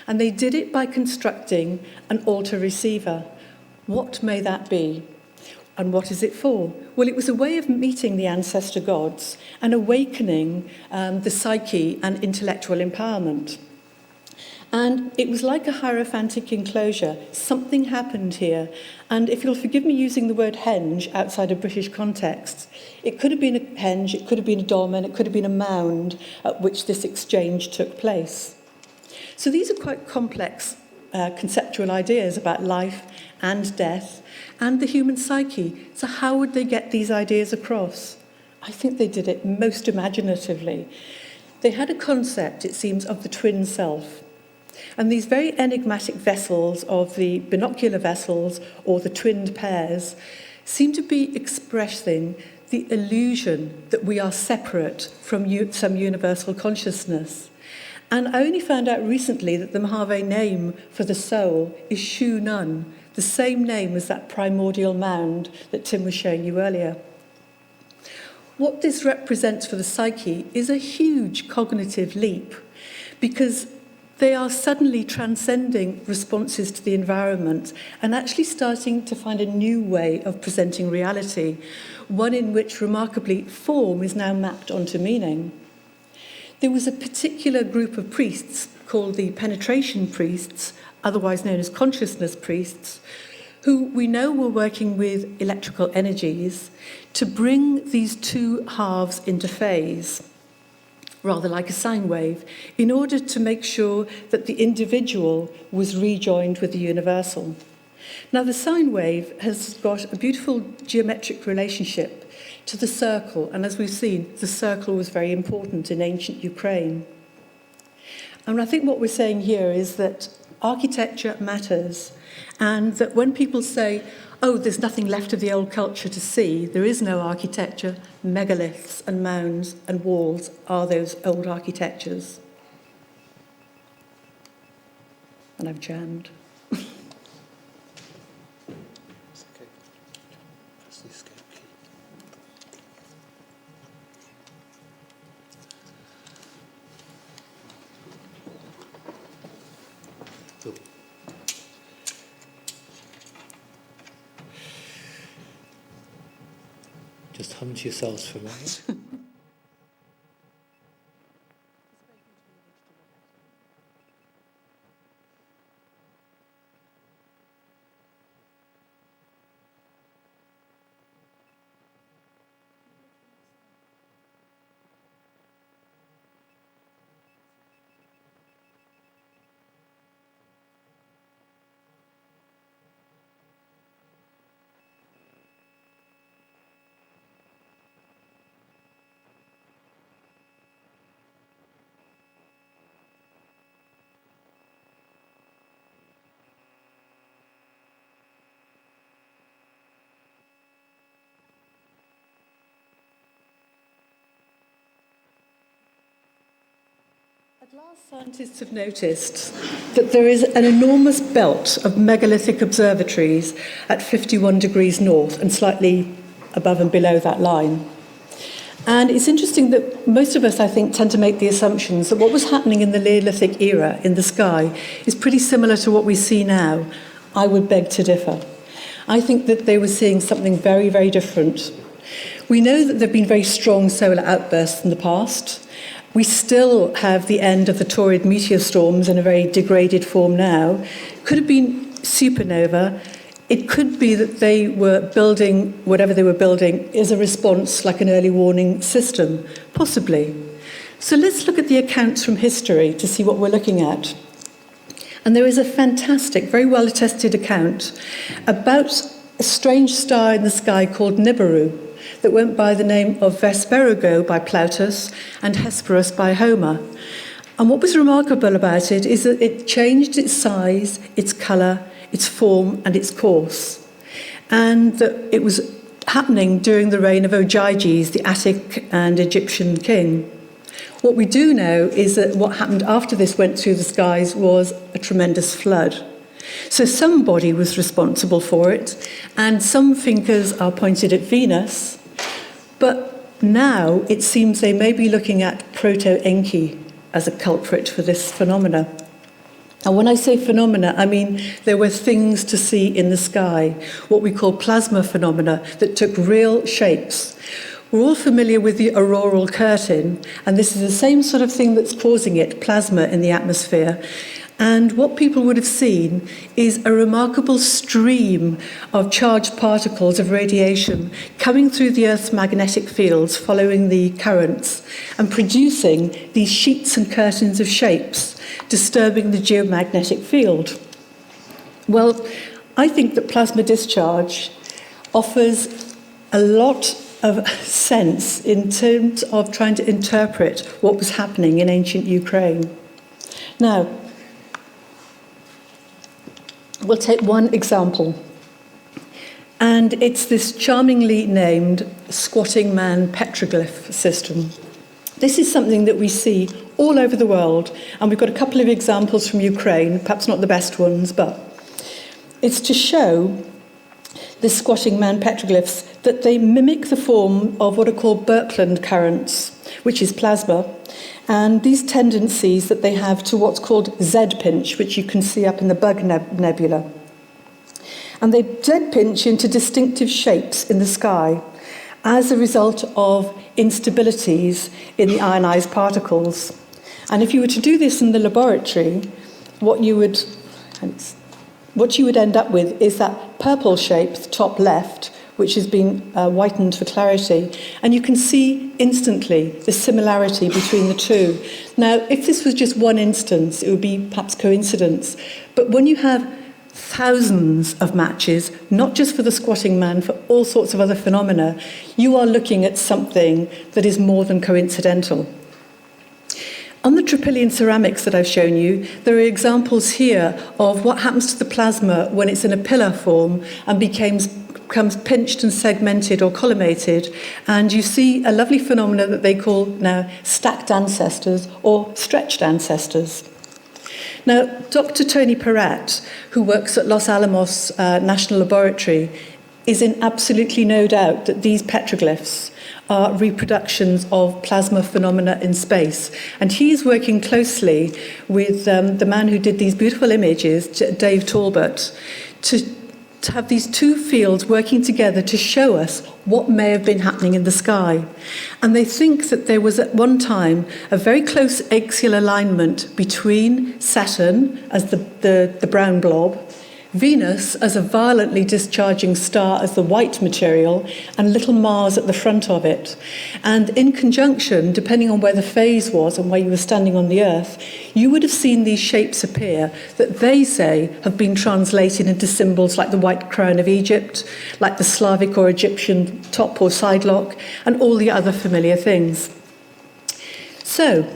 And they did it by constructing an altar receiver. What may that be? And what is it for? Well, it was a way of meeting the ancestor gods and awakening the psyche and intellectual empowerment. And it was like a hierophantic enclosure. Something happened here. And if you'll forgive me using the word henge outside of British contexts, it could have been a henge, it could have been a dolmen, it could have been a mound at which this exchange took place. So these are quite complex conceptual ideas about life and death and the human psyche. So how would they get these ideas across? I think they did it most imaginatively. They had a concept, it seems, of the twin self. And these very enigmatic vessels of the binocular vessels or the twinned pairs seem to be expressing the illusion that we are separate from some universal consciousness. And I only found out recently that the Mojave name for the soul is Shu Nun, the same name as that primordial mound that Tim was showing you earlier. What this represents for the psyche is a huge cognitive leap, because they are suddenly transcending responses to the environment and actually starting to find a new way of presenting reality, one in which, remarkably, form is now mapped onto meaning. There was a particular group of priests called the penetration priests, otherwise known as consciousness priests, who we know were working with electrical energies to bring these two halves into phase, rather like a sine wave, in order to make sure that the individual was rejoined with the universal. Now, the sine wave has got a beautiful geometric relationship to the circle, and as we've seen, the circle was very important in ancient Ukraine. And I think what we're saying here is that architecture matters, and that when people say, oh, there's nothing left of the old culture to see, there is no architecture, megaliths and mounds and walls are those old architectures. And I've jammed. Just hum to yourselves for a moment. At last, scientists have noticed that there is an enormous belt of megalithic observatories at 51 degrees north and slightly above and below that line. And it's interesting that most of us, I think, tend to make the assumptions that what was happening in the Neolithic era in the sky is pretty similar to what we see now. I would beg to differ. I think that they were seeing something very, very different. We know that there have been very strong solar outbursts in the past. We still have the end of the Taurid meteor storms in a very degraded form now. Could have been supernova. It could be that they were building, whatever they were building, is a response like an early warning system, possibly. So let's look at the accounts from history to see what we're looking at. And there is a fantastic, very well-attested account about a strange star in the sky called Nibiru, that went by the name of Vesperugo by Plautus and Hesperus by Homer. And what was remarkable about it is that it changed its size, its colour, its form and its course. And that it was happening during the reign of Ogyges, the Attic and Egyptian king. What we do know is that what happened after this went through the skies was a tremendous flood. So somebody was responsible for it, and some fingers are pointed at Venus, but now it seems they may be looking at Proto-Enki as a culprit for this phenomena. And when I say phenomena, I mean there were things to see in the sky, what we call plasma phenomena, that took real shapes. We're all familiar with the auroral curtain, and this is the same sort of thing that's causing it, plasma in the atmosphere. And what people would have seen is a remarkable stream of charged particles of radiation coming through the Earth's magnetic fields, following the currents, and producing these sheets and curtains of shapes, disturbing the geomagnetic field. Well, I think that plasma discharge offers a lot of sense in terms of trying to interpret what was happening in ancient Ukraine. Now, we'll take one example, and it's this charmingly named squatting man petroglyph system. This is something that we see all over the world, and we've got a couple of examples from Ukraine, perhaps not the best ones, but it's to show the squatting man petroglyphs that they mimic the form of what are called Birkeland currents, which is plasma, and these tendencies that they have to what's called Z-pinch, which you can see up in the Bug Nebula. And they Z-pinch into distinctive shapes in the sky as a result of instabilities in the ionized particles. And if you were to do this in the laboratory, what you would end up with is that purple shape, the top left, which has been whitened for clarity. And you can see instantly the similarity between the two. Now, if this was just one instance, it would be perhaps coincidence. But when you have thousands of matches, not just for the squatting man, for all sorts of other phenomena, you are looking at something that is more than coincidental. On the Trypillian ceramics that I've shown you, there are examples here of what happens to the plasma when it's in a pillar form and becomes pinched and segmented or collimated, and you see a lovely phenomenon that they call now stacked ancestors or stretched ancestors. Now, Dr. Tony Peratt, who works at Los Alamos National Laboratory, is in absolutely no doubt that these petroglyphs are reproductions of plasma phenomena in space. And he's working closely with the man who did these beautiful images, Dave Talbot, to have these two fields working together to show us what may have been happening in the sky. And they think that there was at one time a very close axial alignment between Saturn as the brown blob, Venus as a violently discharging star as the white material, and little Mars at the front of it. And in conjunction, depending on where the phase was and where you were standing on the Earth, you would have seen these shapes appear that they say have been translated into symbols like the white crown of Egypt, like the Slavic or Egyptian top or sidelock, and all the other familiar things. So,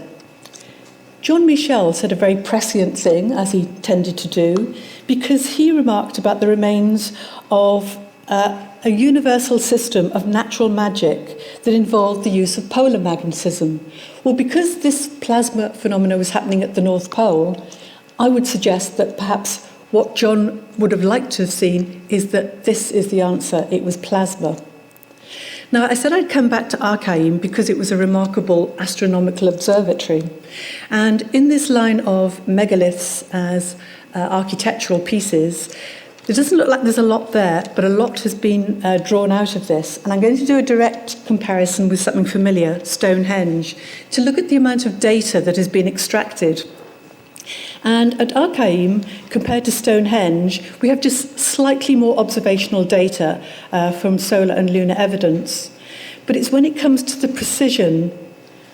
John Michel said a very prescient thing, as he tended to do, because he remarked about the remains of a universal system of natural magic that involved the use of polar magnetism. Well, because this plasma phenomena was happening at the North Pole, I would suggest that perhaps what John would have liked to have seen is that this is the answer. It was plasma. Now, I said I'd come back to Archaim because it was a remarkable astronomical observatory. And in this line of megaliths as architectural pieces, it doesn't look like there's a lot there, but a lot has been drawn out of this. And I'm going to do a direct comparison with something familiar, Stonehenge, to look at the amount of data that has been extracted. And at Archaim, compared to Stonehenge, we have just slightly more observational data from solar and lunar evidence. But it's when it comes to the precision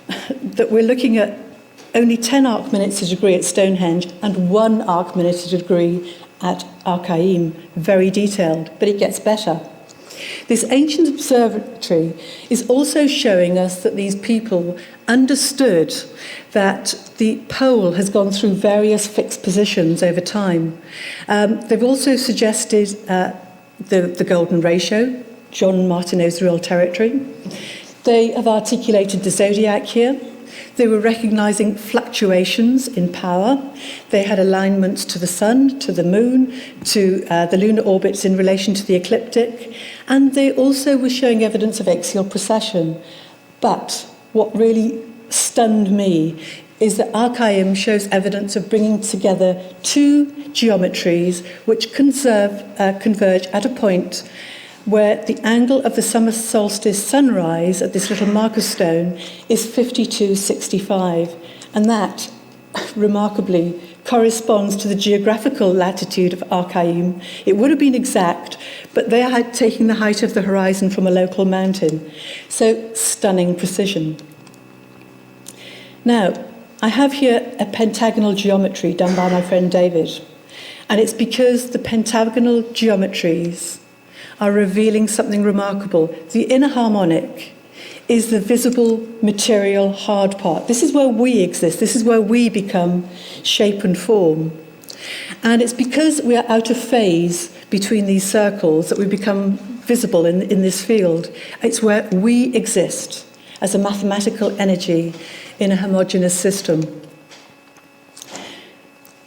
that we're looking at only 10 arc minutes a degree at Stonehenge and 1 arc minute a degree at Archaim. Very detailed, but it gets better. This ancient observatory is also showing us that these people understood that the pole has gone through various fixed positions over time. They've also suggested the golden ratio. John Martineau's real territory. They have articulated the zodiac here. They were recognizing fluctuations in power. They had alignments to the sun, to the moon, to the lunar orbits in relation to the ecliptic, and they also were showing evidence of axial precession. But what really stunned me is that Archaim shows evidence of bringing together two geometries which converge at a point where the angle of the summer solstice sunrise at this little marker stone is 52.65, and that, remarkably, corresponds to the geographical latitude of Archaim. It would have been exact, but they are taking the height of the horizon from a local mountain. So, stunning precision. Now, I have here a pentagonal geometry done by my friend David, and it's because the pentagonal geometries are revealing something remarkable. The inner harmonic is the visible, material, hard part. This is where we exist. This is where we become shape and form. And it's because we are out of phase between these circles that we become visible in this field. It's where we exist as a mathematical energy in a homogeneous system.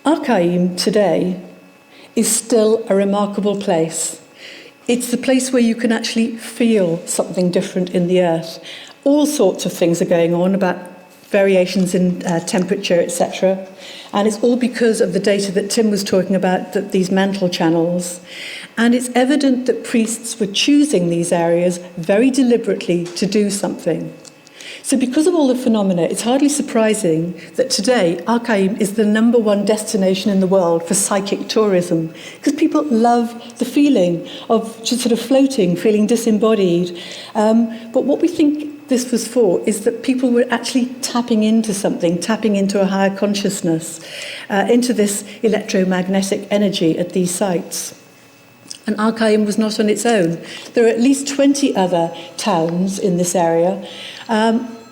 Archaim today is still a remarkable place. It's the place where you can actually feel something different in the earth. All sorts of things are going on about variations in temperature, etc. And it's all because of the data that Tim was talking about, that these mantle channels. And it's evident that priests were choosing these areas very deliberately to do something. So because of all the phenomena, it's hardly surprising that today Archaim is the #1 destination in the world for psychic tourism, because people love the feeling of just sort of floating, feeling disembodied. But what we think this was for is that people were actually tapping into something, tapping into a higher consciousness, into this electromagnetic energy at these sites. And Archaim was not on its own. There are at least 20 other towns in this area.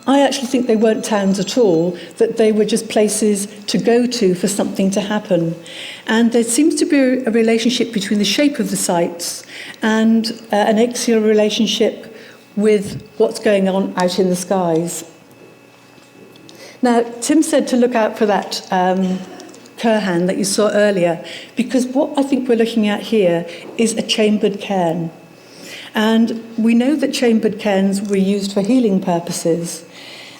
I actually think they weren't towns at all, that they were just places to go to for something to happen. And there seems to be a relationship between the shape of the sites and an axial relationship with what's going on out in the skies. Now, Tim said to look out for that Kurhan that you saw earlier, because what I think we're looking at here is a chambered cairn. And we know that chambered cairns were used for healing purposes.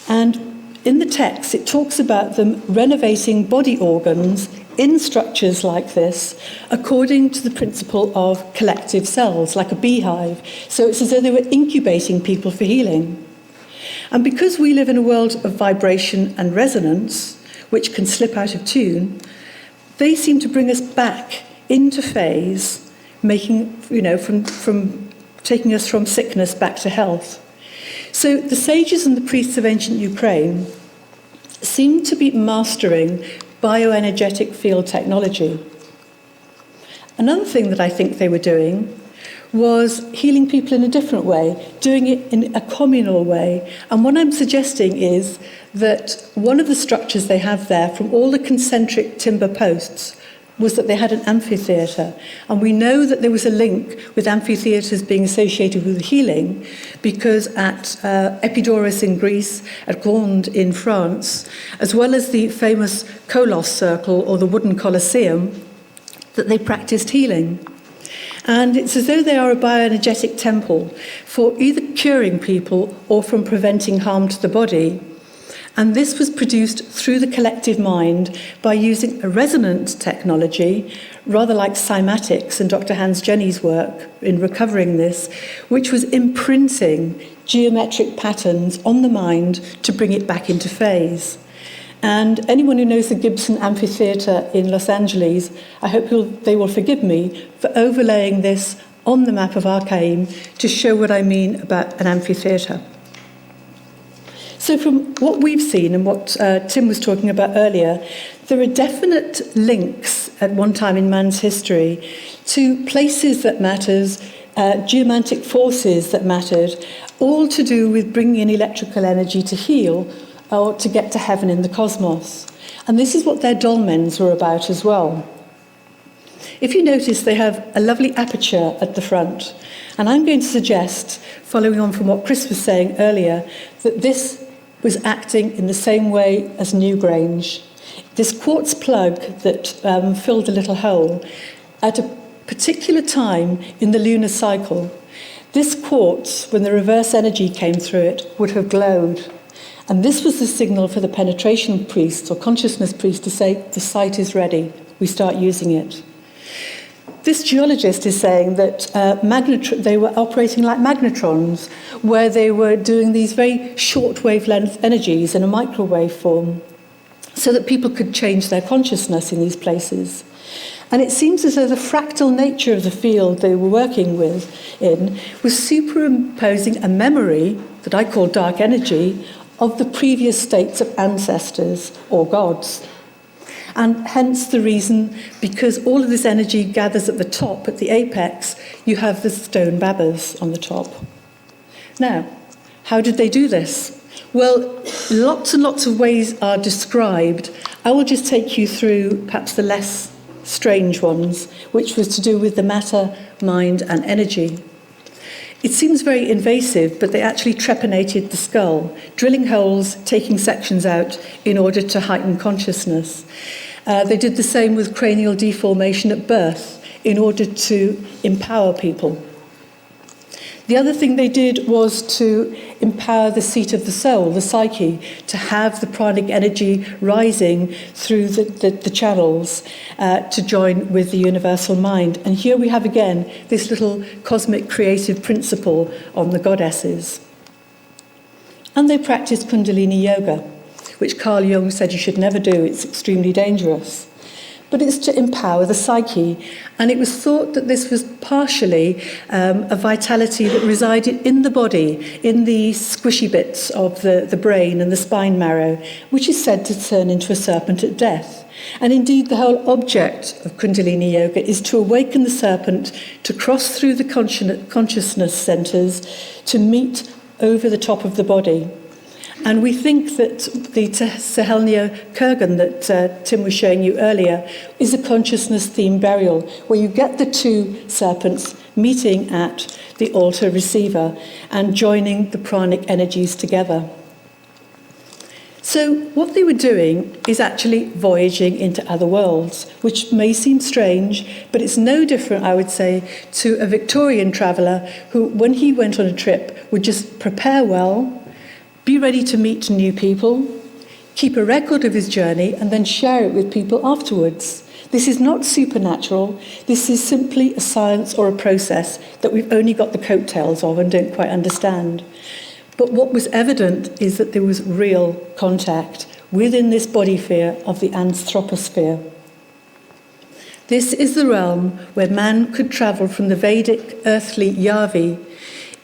And in the text, it talks about them renovating body organs in structures like this according to the principle of collective cells, like a beehive. So it's as though they were incubating people for healing. And because we live in a world of vibration and resonance, which can slip out of tune, they seem to bring us back into phase, making, from taking us from sickness back to health. So the sages and the priests of ancient Ukraine seem to be mastering bioenergetic field technology. Another thing that I think they were doing was healing people in a different way, doing it in a communal way. And what I'm suggesting is that one of the structures they have there, from all the concentric timber posts, was that they had an amphitheatre. And we know that there was a link with amphitheatres being associated with healing, because at Epidaurus in Greece, at Gand in France, as well as the famous Kolos Circle, or the wooden Colosseum, that they practiced healing. And it's as though they are a bioenergetic temple for either curing people or from preventing harm to the body. And this was produced through the collective mind by using a resonant technology, rather like cymatics and Dr. Hans Jenny's work in recovering this, which was imprinting geometric patterns on the mind to bring it back into phase. And anyone who knows the Gibson Amphitheatre in Los Angeles, I hope they will forgive me for overlaying this on the map of Archaim to show what I mean about an amphitheatre. So from what we've seen and what Tim was talking about earlier, there are definite links at one time in man's history to places that matters, geomantic forces that mattered, all to do with bringing in electrical energy to heal or to get to heaven in the cosmos. And this is what their dolmens were about as well. If you notice, they have a lovely aperture at the front. And I'm going to suggest, following on from what Chris was saying earlier, that this was acting in the same way as Newgrange. This quartz plug that filled a little hole at a particular time in the lunar cycle, this quartz, when the reverse energy came through it, would have glowed. And this was the signal for the penetration priest or consciousness priest to say, the site is ready, we start using it. This geologist is saying that they were operating like magnetrons, where they were doing these very short wavelength energies in a microwave form, so that people could change their consciousness in these places. And it seems as though the fractal nature of the field they were working in was superimposing a memory that I call dark energy of the previous states of ancestors or gods. And hence the reason, because all of this energy gathers at the top, at the apex, you have the stone babbas on the top. Now, how did they do this? Well, lots and lots of ways are described. I will just take you through perhaps the less strange ones, which was to do with the matter, mind, and energy. It seems very invasive, but they actually trepanated the skull, drilling holes, taking sections out in order to heighten consciousness. They did the same with cranial deformation at birth in order to empower people. The other thing they did was to empower the seat of the soul, the psyche, to have the pranic energy rising through the channels to join with the universal mind. And here we have again this little cosmic creative principle on the goddesses. And they practiced Kundalini Yoga, which Carl Jung said you should never do, it's extremely dangerous. But it's to empower the psyche. And it was thought that this was partially a vitality that resided in the body, in the squishy bits of the brain and the spine marrow, which is said to turn into a serpent at death. And indeed, the whole object of Kundalini Yoga is to awaken the serpent, to cross through the consciousness centres, to meet over the top of the body. And we think that the Sahelnia Kurgan that Tim was showing you earlier is a consciousness-themed burial, where you get the two serpents meeting at the altar receiver and joining the pranic energies together. So what they were doing is actually voyaging into other worlds, which may seem strange, but it's no different, I would say, to a Victorian traveller who, when he went on a trip, would just prepare well, be ready to meet new people, keep a record of his journey, and then share it with people afterwards. This is not supernatural. This is simply a science or a process that we've only got the coattails of and don't quite understand. But what was evident is that there was real contact within this body sphere of the anthroposphere. This is the realm where man could travel from the Vedic earthly Yavi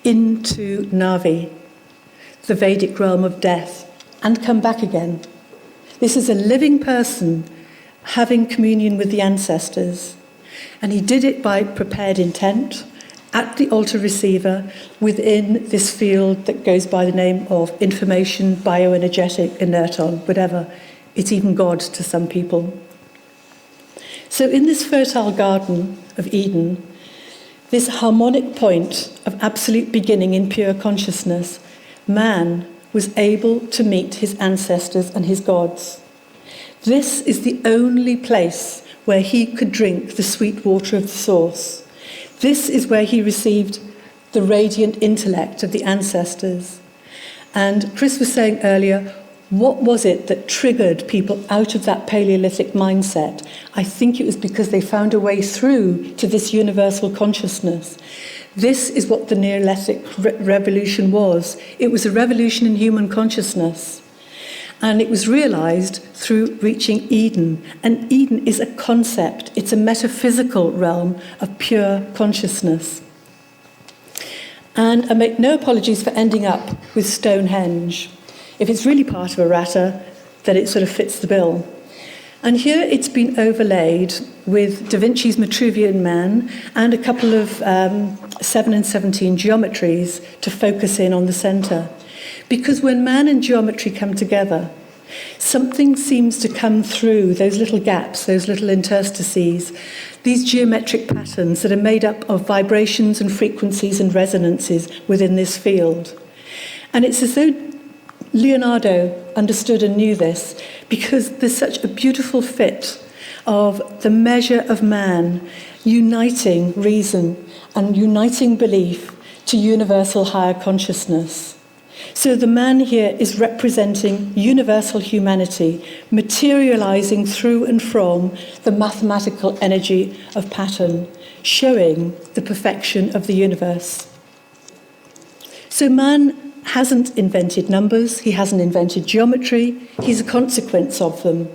into Navi, the Vedic realm of death, and come back again. This is a living person having communion with the ancestors, and he did it by prepared intent, at the altar receiver within this field that goes by the name of information, bioenergetic, inerton, whatever. It's even God to some people. So in this fertile garden of Eden, this harmonic point of absolute beginning in pure consciousness, man was able to meet his ancestors and his gods. This is the only place where he could drink the sweet water of the source. This is where he received the radiant intellect of the ancestors. And Chris was saying earlier, what was it that triggered people out of that Paleolithic mindset? I think it was because they found a way through to this universal consciousness. This is what the Neolithic revolution was. It was a revolution in human consciousness. And it was realized through reaching Eden. And Eden is a concept. It's a metaphysical realm of pure consciousness. And I make no apologies for ending up with Stonehenge. If it's really part of Aratta, then it sort of fits the bill. And here it's been overlaid with Da Vinci's Vitruvian Man and a couple of 7 and 17 geometries to focus in on the center. Because when man and geometry come together, something seems to come through those little gaps, those little interstices, these geometric patterns that are made up of vibrations and frequencies and resonances within this field. And it's as though Leonardo understood and knew this, because there's such a beautiful fit of the measure of man uniting reason and uniting belief to universal higher consciousness. So the man here is representing universal humanity, materializing through and from the mathematical energy of pattern, showing the perfection of the universe. So man hasn't invented numbers, he hasn't invented geometry, he's a consequence of them.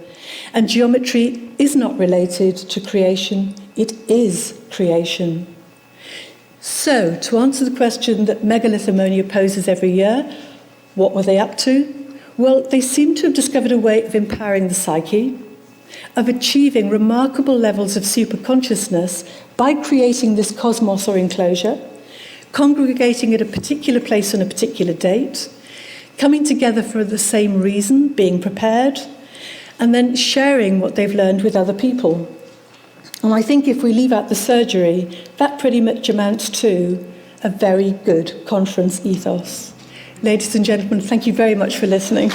And geometry is not related to creation, it is creation. So, to answer the question that Megalithomania poses every year, what were they up to? Well, they seem to have discovered a way of empowering the psyche, of achieving remarkable levels of superconsciousness by creating this cosmos or enclosure, congregating at a particular place on a particular date, coming together for the same reason, being prepared, and then sharing what they've learned with other people. And I think if we leave out the surgery, that pretty much amounts to a very good conference ethos. Ladies and gentlemen, thank you very much for listening.